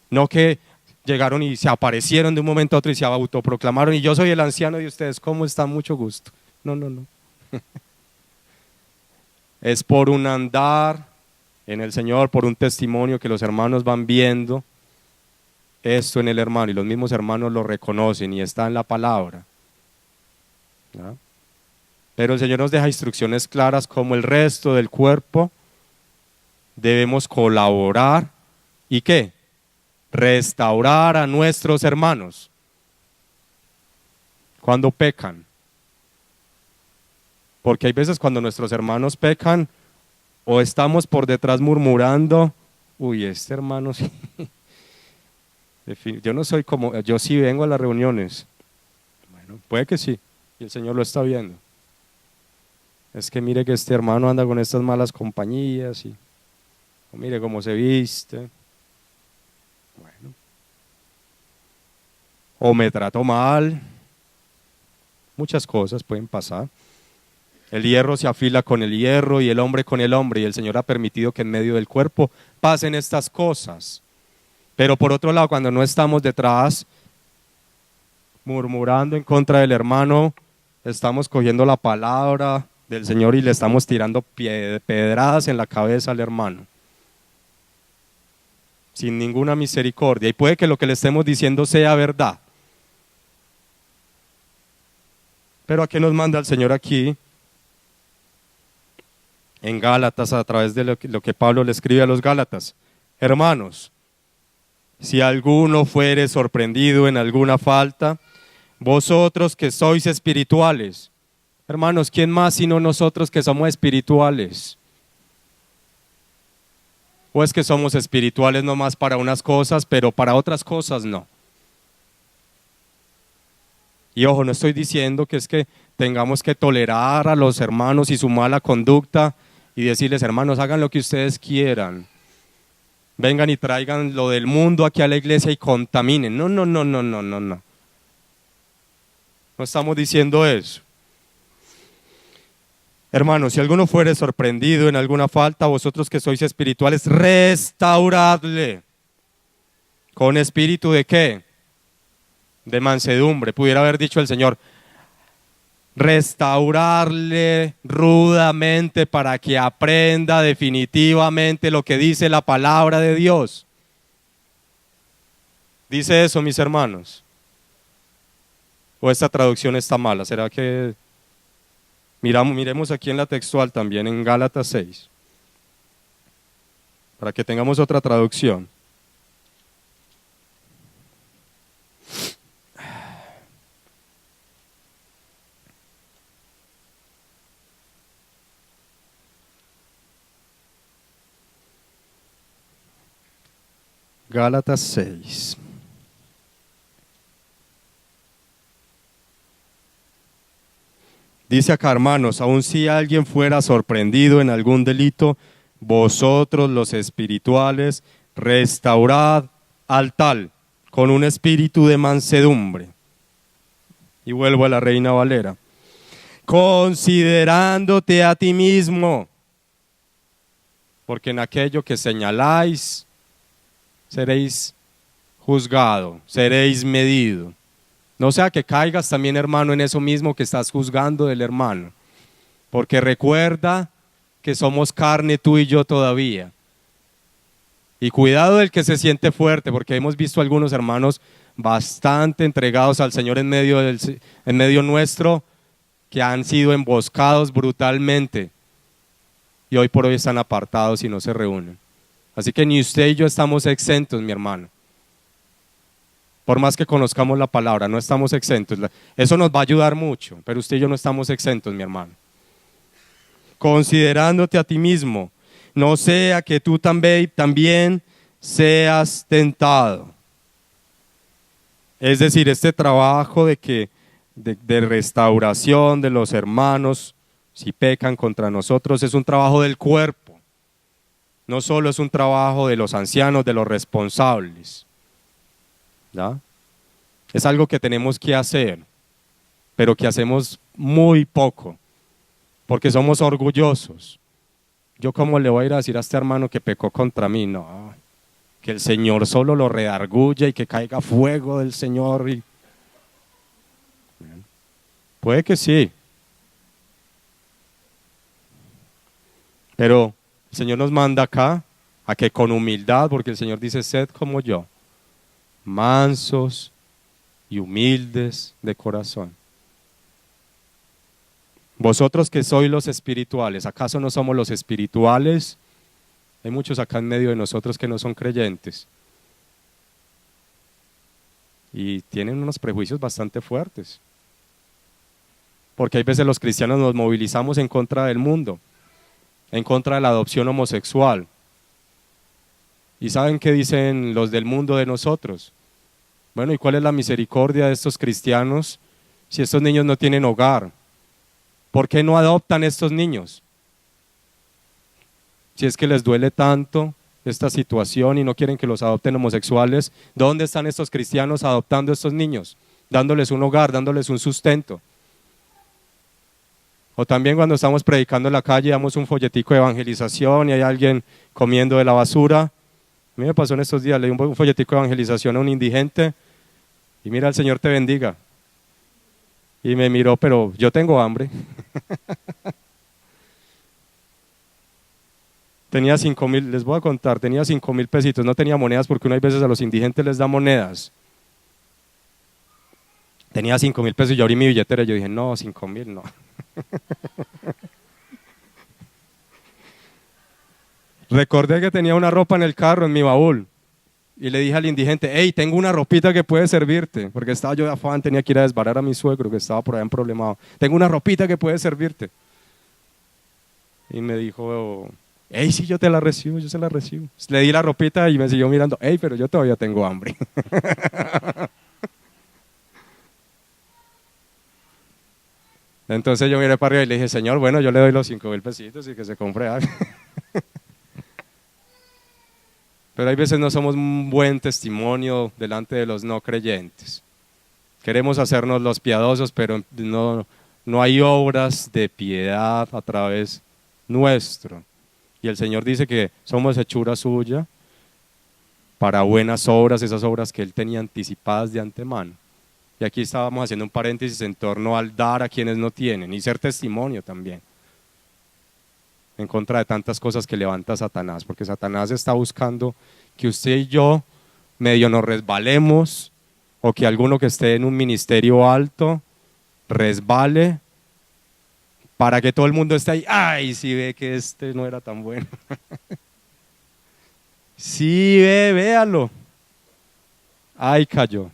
no que llegaron y se aparecieron de un momento a otro y se autoproclamaron y yo soy el anciano de ustedes, ¿cómo están? Mucho gusto. No. Es por un andar en el Señor, por un testimonio que los hermanos van viendo esto en el hermano y los mismos hermanos lo reconocen y está en la palabra. ¿Ya? Pero el Señor nos deja instrucciones claras como el resto del cuerpo debemos colaborar y ¿qué? Restaurar a nuestros hermanos cuando pecan, porque hay veces cuando nuestros hermanos pecan o estamos por detrás murmurando, uy, este hermano sí, yo no soy como, yo sí vengo a las reuniones, bueno, puede que sí, y el Señor lo está viendo, es que mire que este hermano anda con estas malas compañías y mire cómo se viste. Bueno. O me trato mal. Muchas cosas pueden pasar. El hierro se afila con el hierro y el hombre con el hombre, y el Señor ha permitido que en medio del cuerpo pasen estas cosas. Pero por otro lado, cuando no estamos detrás murmurando en contra del hermano, estamos cogiendo la palabra del Señor y le estamos tirando pedradas en la cabeza al hermano. Sin ninguna misericordia, y puede que lo que le estemos diciendo sea verdad. Pero ¿a qué nos manda el Señor aquí? En Gálatas, a través de lo que Pablo le escribe a los Gálatas. Hermanos, si alguno fuere sorprendido en alguna falta, vosotros que sois espirituales. Hermanos, ¿quién más sino nosotros que somos espirituales? ¿O es que somos espirituales nomás para unas cosas, pero para otras cosas no? Y ojo, no estoy diciendo que es que tengamos que tolerar a los hermanos y su mala conducta y decirles, hermanos, hagan lo que ustedes quieran. Vengan y traigan lo del mundo aquí a la iglesia y contaminen. No. No estamos diciendo eso. Hermanos, si alguno fuere sorprendido en alguna falta, vosotros que sois espirituales, restauradle. ¿Con espíritu de qué? De mansedumbre. Pudiera haber dicho el Señor, restaurarle rudamente para que aprenda definitivamente lo que dice la palabra de Dios. Dice eso, mis hermanos. ¿O esta traducción está mala? ¿Será que miremos aquí en la textual también, en Gálatas 6, para que tengamos otra traducción? Gálatas 6. Dice acá, hermanos, aun si alguien fuera sorprendido en algún delito, vosotros los espirituales, restaurad al tal con un espíritu de mansedumbre. Y vuelvo a la Reina Valera. Considerándote a ti mismo, porque en aquello que señaláis seréis juzgado, seréis medido. No sea que caigas también, hermano, en eso mismo que estás juzgando del hermano. Porque recuerda que somos carne tú y yo todavía. Y cuidado del que se siente fuerte, porque hemos visto algunos hermanos bastante entregados al Señor en medio nuestro, que han sido emboscados brutalmente. Y hoy por hoy están apartados y no se reúnen. Así que ni usted y yo estamos exentos, mi hermano. Por más que conozcamos la palabra, no estamos exentos. Eso nos va a ayudar mucho, pero usted y yo no estamos exentos, mi hermano. Considerándote a ti mismo, no sea que tú también seas tentado. Es decir, este trabajo de restauración de los hermanos, si pecan contra nosotros, es un trabajo del cuerpo. No solo es un trabajo de los ancianos, de los responsables. ¿Ya? Es algo que tenemos que hacer, pero que hacemos muy poco, porque somos orgullosos. ¿Yo cómo le voy a ir a decir a este hermano que pecó contra mí? No, que el Señor solo lo redarguya y que caiga fuego del Señor. Puede que sí, pero el Señor nos manda acá a que con humildad, porque el Señor dice, sed como yo, mansos y humildes de corazón. Vosotros que sois los espirituales, ¿acaso no somos los espirituales? Hay muchos acá en medio de nosotros que no son creyentes y tienen unos prejuicios bastante fuertes, porque hay veces los cristianos nos movilizamos en contra del mundo, en contra de la adopción homosexual. ¿Y saben qué dicen los del mundo de nosotros? Bueno, ¿y cuál es la misericordia de estos cristianos si estos niños no tienen hogar? ¿Por qué no adoptan estos niños? Si es que les duele tanto esta situación y no quieren que los adopten homosexuales, ¿dónde están estos cristianos adoptando a estos niños? Dándoles un hogar, dándoles un sustento. O también cuando estamos predicando en la calle, damos un folletico de evangelización y hay alguien comiendo de la basura. A mí me pasó en estos días, le di un folletico de evangelización a un indigente y mira, el Señor te bendiga. Y me miró, pero yo tengo hambre. Tenía 5,000, les voy a contar, tenía 5,000 pesitos, no tenía monedas porque unas veces a los indigentes les da monedas. Tenía 5,000 pesos y yo abrí mi billetera y yo dije, no, 5,000 no. Recordé que tenía una ropa en el carro, en mi baúl, y le dije al indigente, hey, tengo una ropita que puede servirte, porque estaba yo de afán, tenía que ir a desbarar a mi suegro que estaba por allá en problemado. Tengo una ropita que puede servirte. Y me dijo, hey, sí, yo te la recibo, yo se la recibo. Le di la ropita y me siguió mirando, hey, pero yo todavía tengo hambre. Entonces yo miré para arriba y le dije, Señor, bueno, yo le doy los 5,000 pesitos y que se compre algo. Pero hay veces no somos un buen testimonio delante de los no creyentes. Queremos hacernos los piadosos, pero no hay obras de piedad a través nuestro. Y el Señor dice que somos hechura suya para buenas obras, esas obras que Él tenía anticipadas de antemano. Y aquí estábamos haciendo un paréntesis en torno al dar a quienes no tienen y ser testimonio también. En contra de tantas cosas que levanta Satanás, porque Satanás está buscando que usted y yo medio nos resbalemos o que alguno que esté en un ministerio alto resbale para que todo el mundo esté ahí. Ay, si ve que este no era tan bueno. Sí, véalo. Ay, cayó.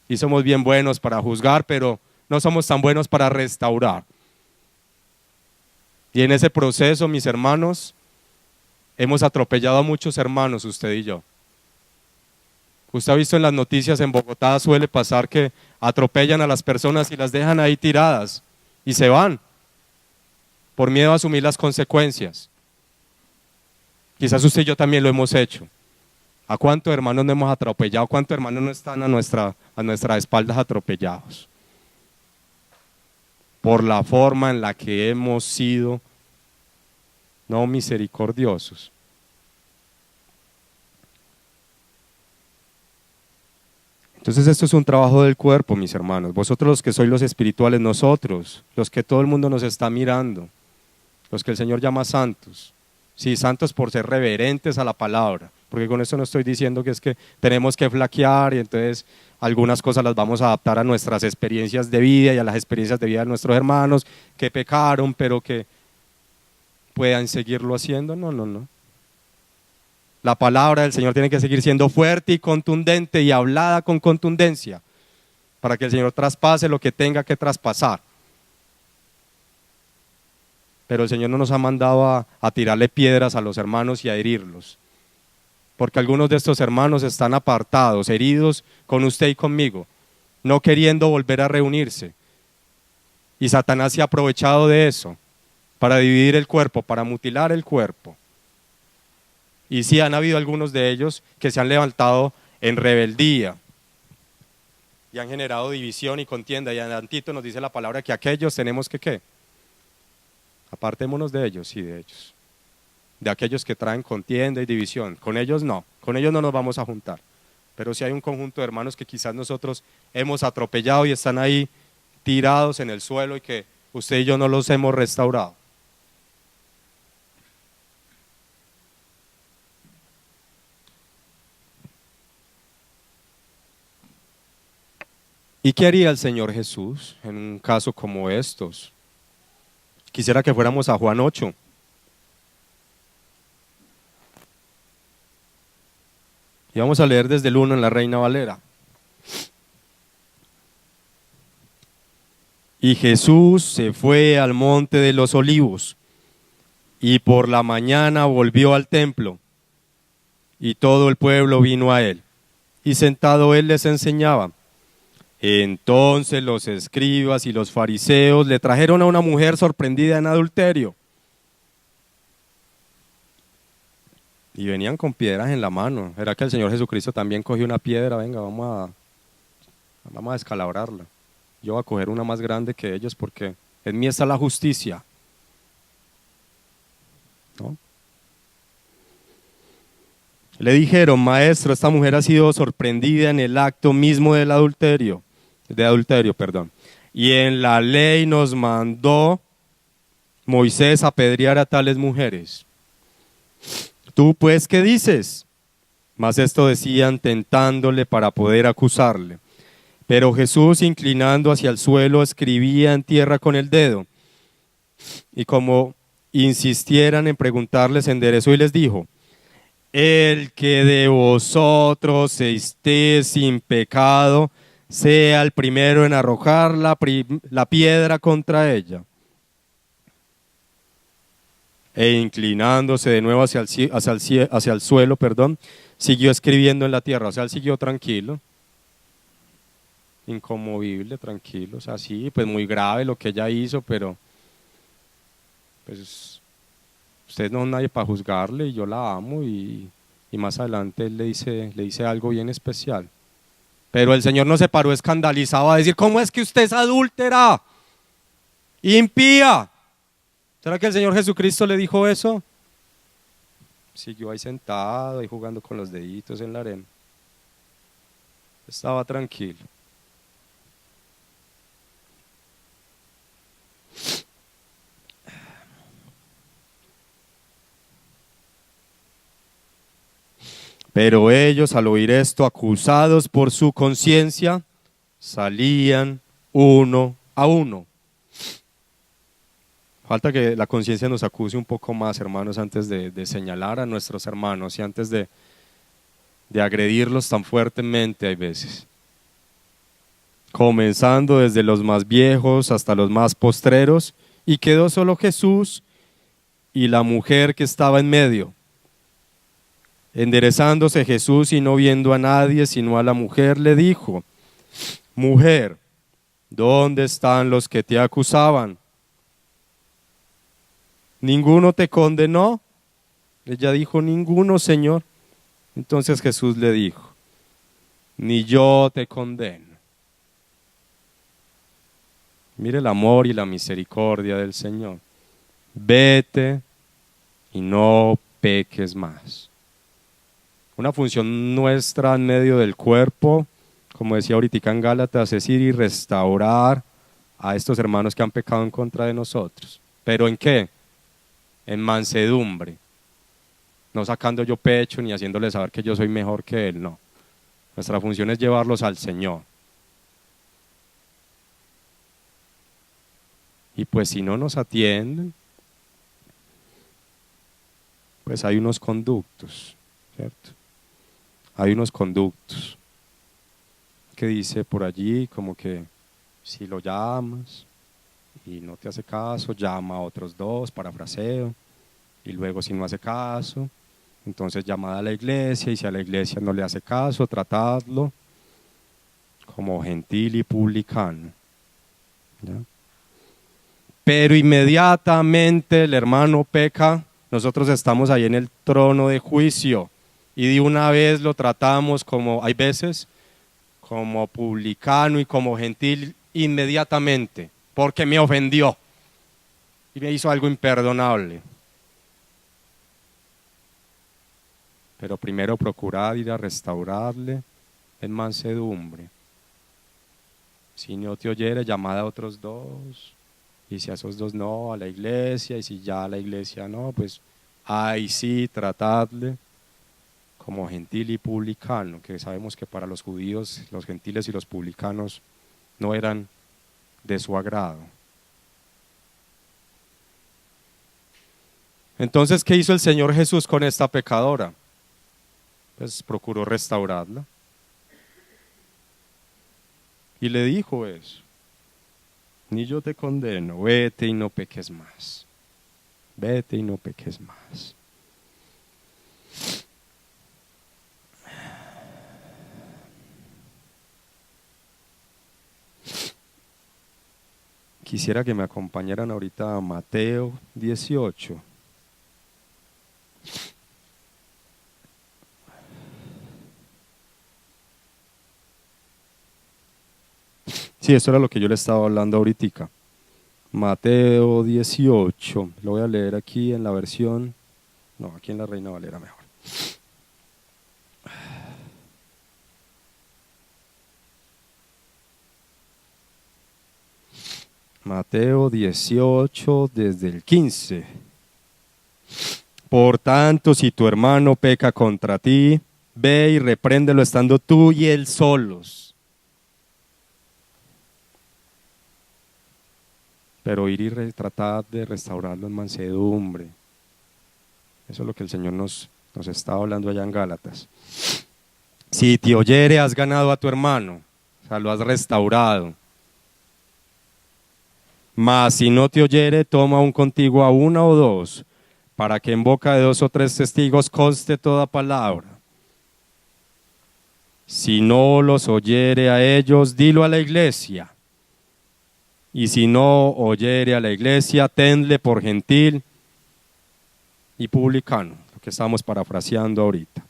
Y somos bien buenos para juzgar, pero no somos tan buenos para restaurar. Y en ese proceso, mis hermanos, hemos atropellado a muchos hermanos, usted y yo. Usted ha visto en las noticias en Bogotá, suele pasar que atropellan a las personas y las dejan ahí tiradas y se van por miedo a asumir las consecuencias. Quizás usted y yo también lo hemos hecho. ¿A cuántos hermanos no hemos atropellado? ¿Cuántos hermanos no están a nuestras espaldas atropellados? Por la forma en la que hemos sido no misericordiosos. Entonces esto es un trabajo del cuerpo, mis hermanos. Vosotros los que sois los espirituales, nosotros, los que todo el mundo nos está mirando, los que el Señor llama santos. Sí, santos por ser reverentes a la palabra, porque con esto no estoy diciendo que es que tenemos que flaquear y entonces algunas cosas las vamos a adaptar a nuestras experiencias de vida y a las experiencias de vida de nuestros hermanos que pecaron, pero que puedan seguirlo haciendo. No. La palabra del Señor tiene que seguir siendo fuerte y contundente y hablada con contundencia para que el Señor traspase lo que tenga que traspasar. Pero el Señor no nos ha mandado a tirarle piedras a los hermanos y a herirlos, porque algunos de estos hermanos están apartados, heridos con usted y conmigo, no queriendo volver a reunirse. Y Satanás se ha aprovechado de eso para dividir el cuerpo, para mutilar el cuerpo. Y sí, han habido algunos de ellos que se han levantado en rebeldía y han generado división y contienda. Y en Tito nos dice la palabra que aquellos tenemos que ¿qué? Apartémonos de ellos, sí, de ellos. De aquellos que traen contienda y división. Con ellos no nos vamos a juntar. Pero sí hay un conjunto de hermanos que quizás nosotros hemos atropellado y están ahí tirados en el suelo y que usted y yo no los hemos restaurado. ¿Y qué haría el Señor Jesús en un caso como estos? Quisiera que fuéramos a Juan 8. Y vamos a leer desde el 1 en la Reina Valera. Y Jesús se fue al monte de los olivos y por la mañana volvió al templo y todo el pueblo vino a él y sentado él les enseñaba. Entonces los escribas y los fariseos le trajeron a una mujer sorprendida en adulterio y venían con piedras en la mano. Era que el Señor Jesucristo también cogió una piedra, venga, vamos a descalabrarla. Yo voy a coger una más grande que ellos porque en mí está la justicia. ¿No? Le dijeron, maestro, esta mujer ha sido sorprendida en el acto mismo de adulterio. Y en la ley nos mandó Moisés a apedrear a tales mujeres. ¿Tú pues qué dices? Mas esto decían tentándole para poder acusarle. Pero Jesús, inclinando hacia el suelo, escribía en tierra con el dedo. Y como insistieran en preguntarles, se enderezó y les dijo, el que de vosotros esté sin pecado, sea el primero en arrojar la piedra contra ella. E inclinándose de nuevo hacia el suelo, siguió escribiendo en la tierra. O sea, él siguió tranquilo, inconmovible, tranquilo. O sea, sí, pues muy grave lo que ella hizo, pero pues usted no es nadie para juzgarle y yo la amo y más adelante él le dice algo bien especial. Pero el Señor no se paró escandalizado a decir, ¿cómo es que usted es adúltera? Impía. ¿Será que el Señor Jesucristo le dijo eso? Siguió ahí sentado y jugando con los deditos en la arena. Estaba tranquilo. Pero ellos, al oír esto, acusados por su conciencia, salían uno a uno. Falta que la conciencia nos acuse un poco más, hermanos, antes de señalar a nuestros hermanos y antes de agredirlos tan fuertemente hay veces. Comenzando desde los más viejos hasta los más postreros, y quedó solo Jesús y la mujer que estaba en medio. Enderezándose Jesús y no viendo a nadie sino a la mujer, le dijo: Mujer, ¿dónde están los que te acusaban? ¿Ninguno te condenó? Ella dijo: ninguno, Señor. Entonces Jesús le dijo: ni yo te condeno. Mire el amor y la misericordia del Señor. Vete y no peques más. Una función nuestra en medio del cuerpo, como decía ahorita en Gálatas, es ir y restaurar a estos hermanos que han pecado en contra de nosotros. ¿Pero en qué? En mansedumbre. No sacando yo pecho ni haciéndole saber que yo soy mejor que él, no. Nuestra función es llevarlos al Señor. Y pues si no nos atienden, pues hay unos conductos, ¿cierto? Hay unos conductos que dice por allí como que si lo llamas y no te hace caso, llama a otros dos, parafraseo, y luego si no hace caso, entonces llamad a la iglesia, y si a la iglesia no le hace caso, tratadlo como gentil y publicano, ¿ya? Pero inmediatamente el hermano peca, nosotros estamos ahí en el trono de juicio y de una vez lo tratamos como, hay veces, como publicano y como gentil inmediatamente, porque me ofendió y me hizo algo imperdonable. Pero primero procurad ir a restaurarle en mansedumbre. Si no te oyere, llamad a otros dos. Y si a esos dos no, a la iglesia. Y si ya a la iglesia no, pues ahí sí, tratadle como gentil y publicano, que sabemos que para los judíos los gentiles y los publicanos no eran de su agrado. Entonces, ¿qué hizo el Señor Jesús con esta pecadora? Pues procuró restaurarla. Y le dijo eso: ni yo te condeno, vete y no peques más. Vete y no peques más. Quisiera que me acompañaran ahorita a Mateo 18. Sí, eso era lo que yo le estaba hablando ahorita. Mateo 18. Lo voy a leer aquí en la versión. No, aquí en la Reina Valera mejor. Mateo 18, desde el 15. Por tanto, si tu hermano peca contra ti, ve y repréndelo estando tú y él solos. Pero ir y tratar de restaurarlo en mansedumbre. Eso es lo que el Señor nos está hablando allá en Gálatas. Si te oyere, has ganado a tu hermano, o sea, lo has restaurado. Mas si no te oyere, toma un contigo a una o dos, para que en boca de 2 o 3 testigos conste toda palabra. Si no los oyere a ellos, dilo a la iglesia. Y si no oyere a la iglesia, tenle por gentil y publicano, lo que estamos parafraseando ahorita.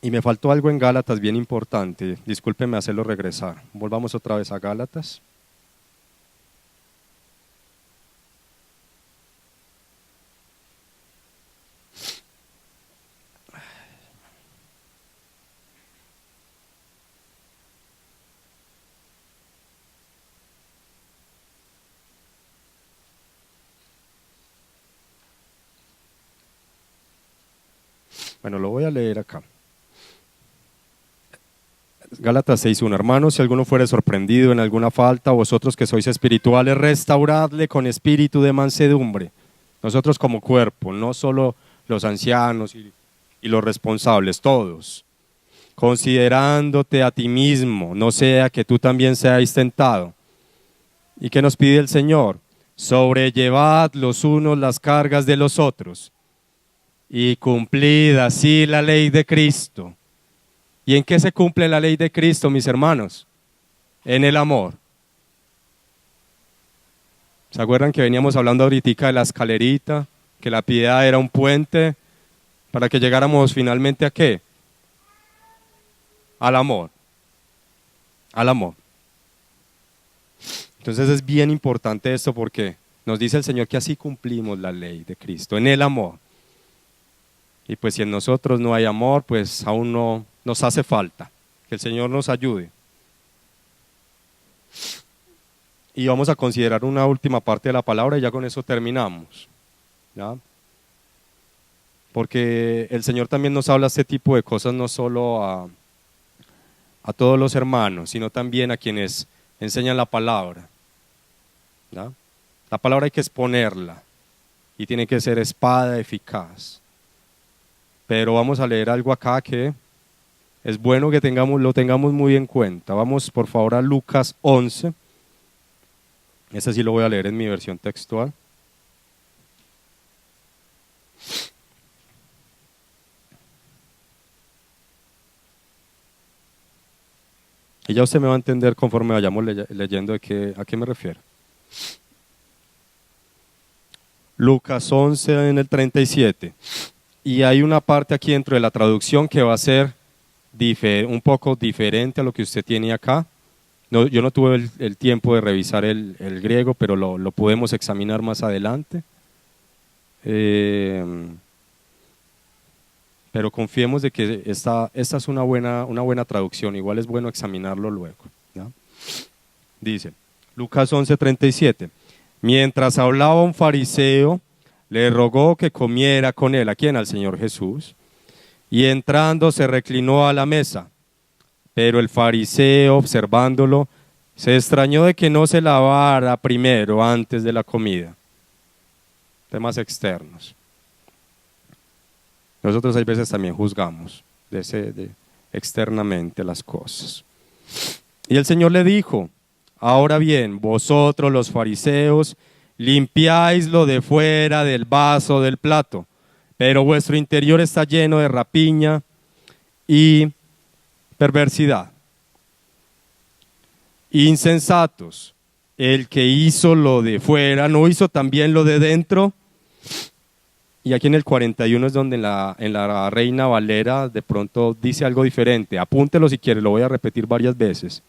Y me faltó algo en Gálatas bien importante, discúlpeme hacerlo regresar. Volvamos otra vez a Gálatas. Bueno, lo voy a leer acá. Gálatas 6:1. Hermanos, si alguno fuere sorprendido en alguna falta, vosotros que sois espirituales, restauradle con espíritu de mansedumbre. Nosotros como cuerpo, no solo los ancianos y los responsables, todos. Considerándote a ti mismo, no sea que tú también seáis tentado. ¿Y qué nos pide el Señor? Sobrellevad los unos las cargas de los otros y cumplid así la ley de Cristo. ¿Y en qué se cumple la ley de Cristo, mis hermanos? En el amor. ¿Se acuerdan que veníamos hablando ahorita de la escalerita? Que la piedad era un puente para que llegáramos finalmente ¿a qué? Al amor. Al amor. Entonces es bien importante esto porque nos dice el Señor que así cumplimos la ley de Cristo, en el amor. Y pues si en nosotros no hay amor, pues aún no nos hace falta. Que el Señor nos ayude. Y vamos a considerar una última parte de la palabra y ya con eso terminamos. ¿Ya? Porque el Señor también nos habla este tipo de cosas no solo a todos los hermanos, sino también a quienes enseñan la palabra. ¿Ya? La palabra hay que exponerla y tiene que ser espada eficaz. Pero vamos a leer algo acá que es bueno que lo tengamos muy en cuenta. Vamos por favor a Lucas 11. Ese sí lo voy a leer en mi versión textual. Y ya usted me va a entender conforme vayamos leyendo a qué me refiero. Lucas 11 en el 37. Y hay una parte aquí dentro de la traducción que va a ser un poco diferente a lo que usted tiene acá. No, yo no tuve el tiempo de revisar el griego, pero lo podemos examinar más adelante. Pero confiemos de que esta es una buena traducción, igual es bueno examinarlo luego. ¿Ya? Dice, Lucas 11:37, mientras hablaba un fariseo, le rogó que comiera con él. ¿A quién? Al Señor Jesús. Y entrando se reclinó a la mesa. Pero el fariseo, observándolo, se extrañó de que no se lavara primero antes de la comida. Temas externos. Nosotros hay veces también juzgamos externamente las cosas. Y el Señor le dijo, ahora bien, vosotros los fariseos limpiáis lo de fuera del vaso del plato, pero vuestro interior está lleno de rapiña y perversidad. Insensatos, el que hizo lo de fuera, ¿no hizo también lo de dentro? Y aquí en el 41 es donde en la Reina Valera de pronto dice algo diferente. Apúntelo si quiere, lo voy a repetir varias veces.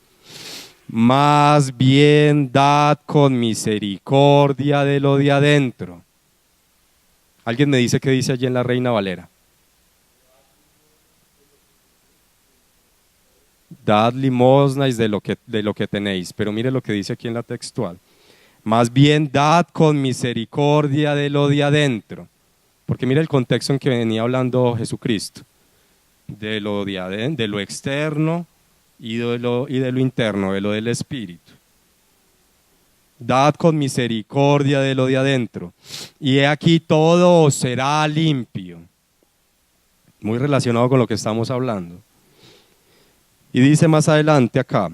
Más bien dad con misericordia de lo de adentro. ¿Alguien me dice qué dice allí en la Reina Valera? Dad limosnas de lo que tenéis. Pero mire lo que dice aquí en la textual. Más bien dad con misericordia de lo de adentro. Porque mira el contexto en que venía hablando Jesucristo, de lo externo y de lo interno, de lo del espíritu. Dad con misericordia de lo de adentro, y he aquí todo os será limpio. Muy relacionado con lo que estamos hablando. Y dice más adelante acá,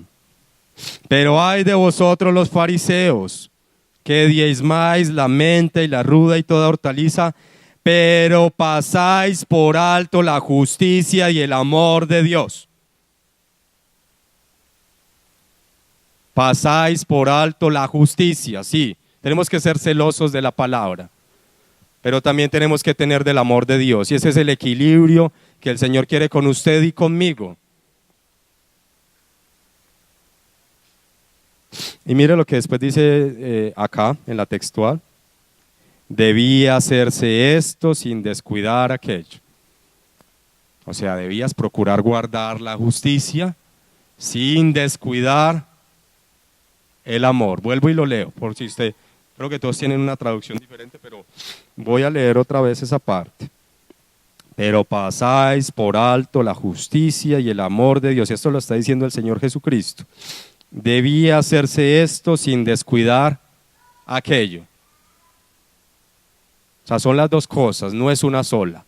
pero ay de vosotros los fariseos, que diezmáis la menta y la ruda y toda hortaliza, pero pasáis por alto la justicia y el amor de Dios. Pasáis por alto la justicia, sí. Tenemos que ser celosos de la palabra, pero también tenemos que tener del amor de Dios. Y ese es el equilibrio que el Señor quiere con usted y conmigo. Y mire lo que después dice acá en la textual. Debía hacerse esto sin descuidar aquello. O sea, debías procurar guardar la justicia sin descuidar el amor. Vuelvo y lo leo, por si usted, creo que todos tienen una traducción diferente, pero voy a leer otra vez esa parte. pero pasáis por alto la justicia y el amor de Dios. Esto lo está diciendo el Señor Jesucristo. Debía hacerse esto sin descuidar aquello. O sea, son las dos cosas, no es una sola.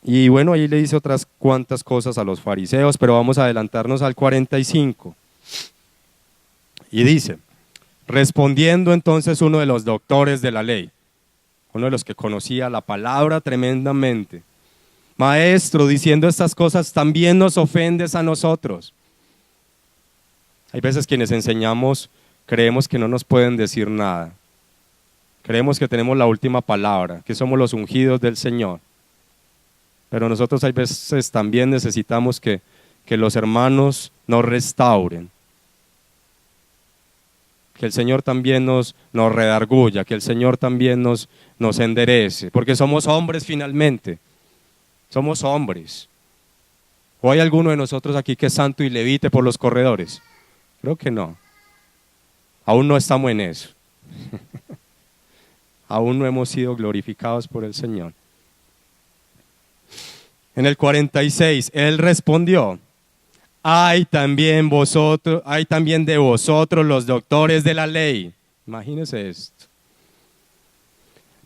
Y bueno, ahí le dice otras cuantas cosas a los fariseos, pero vamos a adelantarnos al 45. Y dice, respondiendo entonces uno de los doctores de la ley, uno de los que conocía la palabra tremendamente, maestro, diciendo estas cosas también nos ofendes a nosotros. Hay veces quienes enseñamos creemos que no nos pueden decir nada. Creemos que tenemos la última palabra, que somos los ungidos del Señor. Pero nosotros hay veces también necesitamos que los hermanos nos restauren. Que el Señor también nos redarguya, que el Señor también nos enderece, porque somos hombres finalmente, somos hombres. ¿O hay alguno de nosotros aquí que es santo y levite por los corredores? Creo que no. Aún no estamos en eso. Aún no hemos sido glorificados por el Señor. En el 46, Él respondió, hay también de vosotros los doctores de la ley. Imagínense esto.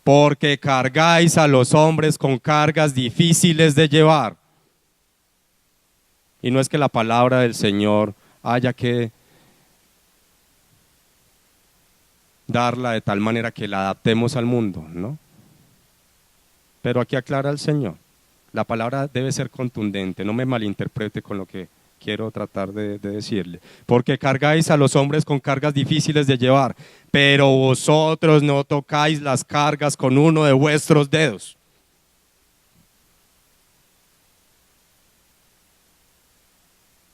Porque cargáis a los hombres con cargas difíciles de llevar. Y no es que la palabra del Señor haya que darla de tal manera que la adaptemos al mundo, ¿no? Pero aquí aclara el Señor. La palabra debe ser contundente, no me malinterprete con lo que quiero tratar de decirle. Porque cargáis a los hombres con cargas difíciles de llevar, pero vosotros no tocáis las cargas con uno de vuestros dedos.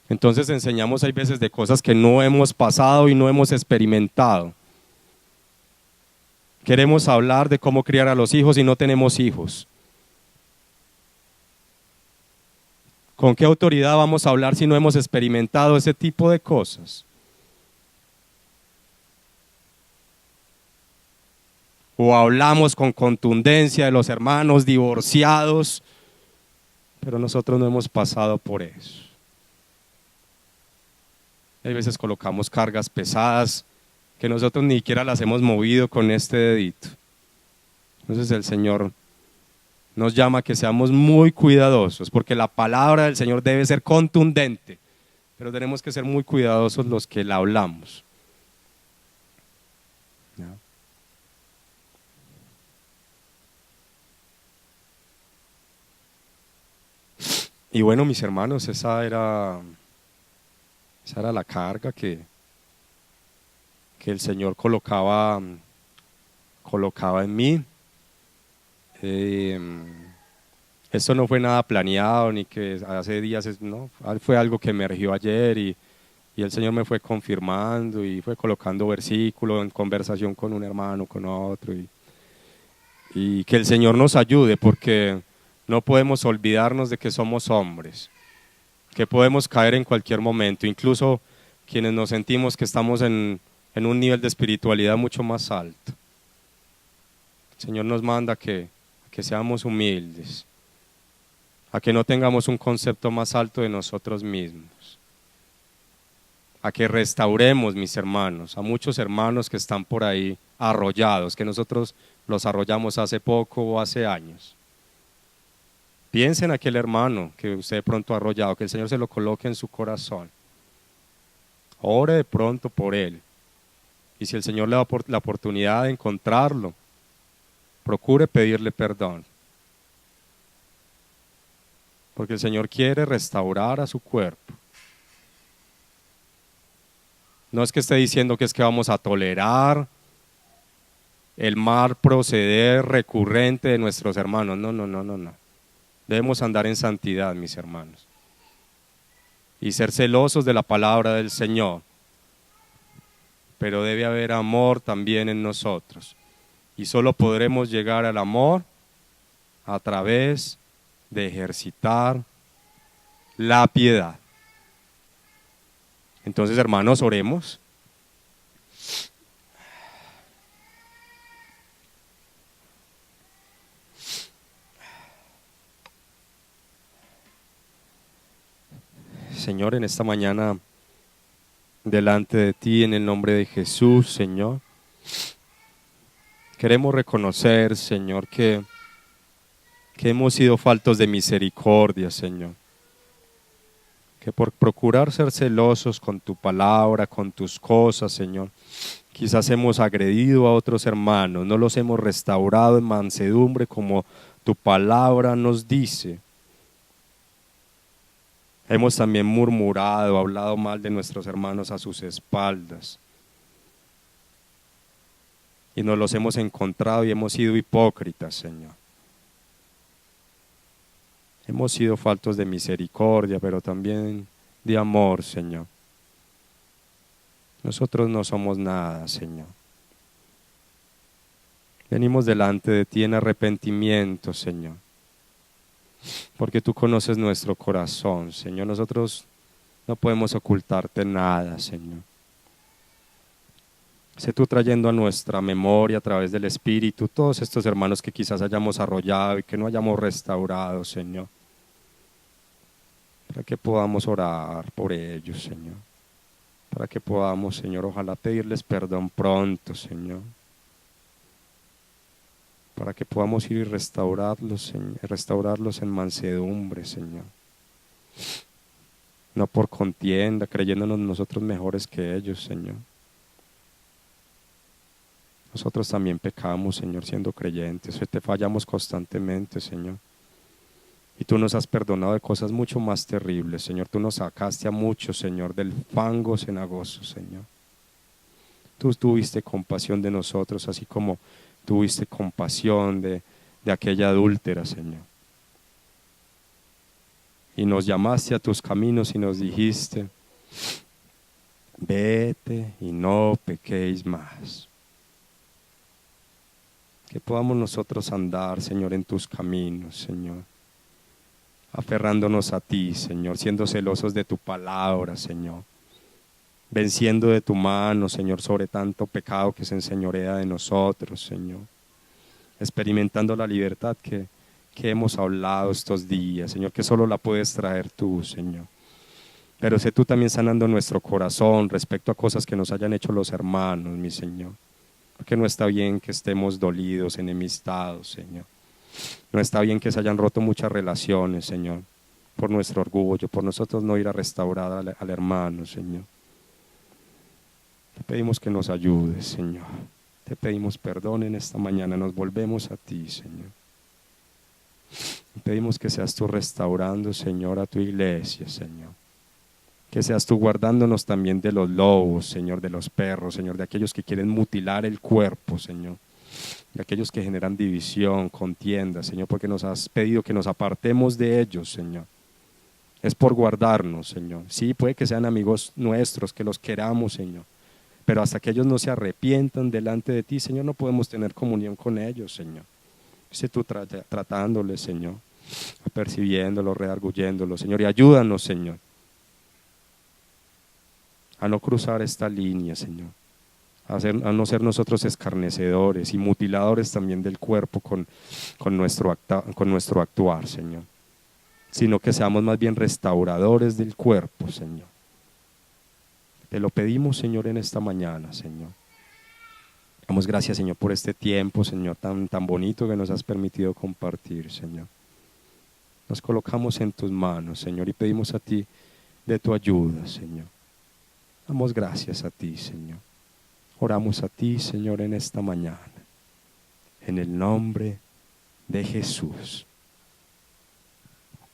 Entonces enseñamos hay veces de cosas que no hemos pasado y no hemos experimentado. Queremos hablar de cómo criar a los hijos y no tenemos hijos. ¿Con qué autoridad vamos a hablar si no hemos experimentado ese tipo de cosas? O hablamos con contundencia de los hermanos divorciados, pero nosotros no hemos pasado por eso. Hay veces colocamos cargas pesadas que nosotros ni siquiera las hemos movido con este dedito. Entonces el Señor nos llama a que seamos muy cuidadosos, porque la palabra del Señor debe ser contundente, pero tenemos que ser muy cuidadosos los que la hablamos. ¿No? Y bueno, mis hermanos, esa era la carga que el Señor colocaba en mí. Esto no fue nada planeado, ni que hace días, no, fue algo que emergió ayer y el Señor me fue confirmando y fue colocando versículos en conversación con un hermano, con otro, y que el Señor nos ayude, porque no podemos olvidarnos de que somos hombres, que podemos caer en cualquier momento, incluso quienes nos sentimos que estamos en un nivel de espiritualidad mucho más alto. El Señor nos manda que seamos humildes, a que no tengamos un concepto más alto de nosotros mismos, a que restauremos, mis hermanos, a muchos hermanos que están por ahí arrollados, que nosotros los arrollamos hace poco o hace años. Piensen en aquel hermano que usted de pronto ha arrollado, que el Señor se lo coloque en su corazón. Ore de pronto por él. Y si el Señor le da la oportunidad de encontrarlo, procure pedirle perdón. Porque el Señor quiere restaurar a su cuerpo. No es que esté diciendo que es que vamos a tolerar el mal proceder recurrente de nuestros hermanos. No. Debemos andar en santidad, mis hermanos. Y ser celosos de la palabra del Señor. Pero debe haber amor también en nosotros. Y solo podremos llegar al amor a través de ejercitar la piedad. Entonces, hermanos, oremos. Señor, en esta mañana, delante de ti, en el nombre de Jesús, Señor, queremos reconocer, Señor, que hemos sido faltos de misericordia, Señor. Que por procurar ser celosos con tu palabra, con tus cosas, Señor, quizás hemos agredido a otros hermanos, no los hemos restaurado en mansedumbre como tu palabra nos dice. Hemos también murmurado, hablado mal de nuestros hermanos a sus espaldas. Y nos los hemos encontrado y hemos sido hipócritas, Señor. Hemos sido faltos de misericordia, pero también de amor, Señor. Nosotros no somos nada, Señor. Venimos delante de ti en arrepentimiento, Señor. Porque tú conoces nuestro corazón, Señor. Nosotros no podemos ocultarte nada, Señor. Sé tú trayendo a nuestra memoria a través del Espíritu todos estos hermanos que quizás hayamos arrollado y que no hayamos restaurado, Señor. Para que podamos orar por ellos, Señor. Para que podamos, Señor, ojalá pedirles perdón pronto, Señor. Para que podamos ir y restaurarlos en mansedumbre, Señor. No por contienda, creyéndonos nosotros mejores que ellos, Señor. Nosotros también pecamos, Señor, siendo creyentes. Te fallamos constantemente, Señor. Y tú nos has perdonado de cosas mucho más terribles, Señor. Tú nos sacaste a muchos, Señor, del fango cenagoso, Señor. Tú tuviste compasión de nosotros, así como tuviste compasión de aquella adúltera, Señor. Y nos llamaste a tus caminos y nos dijiste, vete y no pequéis más. Que podamos nosotros andar, Señor, en tus caminos, Señor. Aferrándonos a ti, Señor, siendo celosos de tu palabra, Señor. Venciendo de tu mano, Señor, sobre tanto pecado que se enseñorea de nosotros, Señor. Experimentando la libertad que hemos hablado estos días, Señor, que solo la puedes traer tú, Señor. Pero sé tú también sanando nuestro corazón respecto a cosas que nos hayan hecho los hermanos, mi Señor. Porque no está bien que estemos dolidos, enemistados, Señor. No está bien que se hayan roto muchas relaciones, Señor, por nuestro orgullo, por nosotros no ir a restaurar al hermano, Señor. Te pedimos que nos ayudes, Señor. Te pedimos perdón en esta mañana, nos volvemos a ti, Señor. Te pedimos que seas tú restaurando, Señor, a tu iglesia, Señor. Que seas tú guardándonos también de los lobos, Señor, de los perros, Señor, de aquellos que quieren mutilar el cuerpo, Señor. De aquellos que generan división, contienda, Señor, porque nos has pedido que nos apartemos de ellos, Señor. Es por guardarnos, Señor. Sí, puede que sean amigos nuestros, que los queramos, Señor. Pero hasta que ellos no se arrepientan delante de ti, Señor, no podemos tener comunión con ellos, Señor. Sé tú tratándoles, Señor, apercibiéndolos, redarguyéndolos, Señor, y ayúdanos, Señor, a no cruzar esta línea, Señor. A no ser nosotros escarnecedores y mutiladores también del cuerpo con nuestro actuar, Señor. Sino que seamos más bien restauradores del cuerpo, Señor. Te lo pedimos, Señor, en esta mañana, Señor. Damos gracias, Señor, por este tiempo, Señor, tan bonito que nos has permitido compartir, Señor. Nos colocamos en tus manos, Señor, y pedimos a ti de tu ayuda, Señor. Damos gracias a ti, Señor. Oramos a ti, Señor, en esta mañana. En el nombre de Jesús.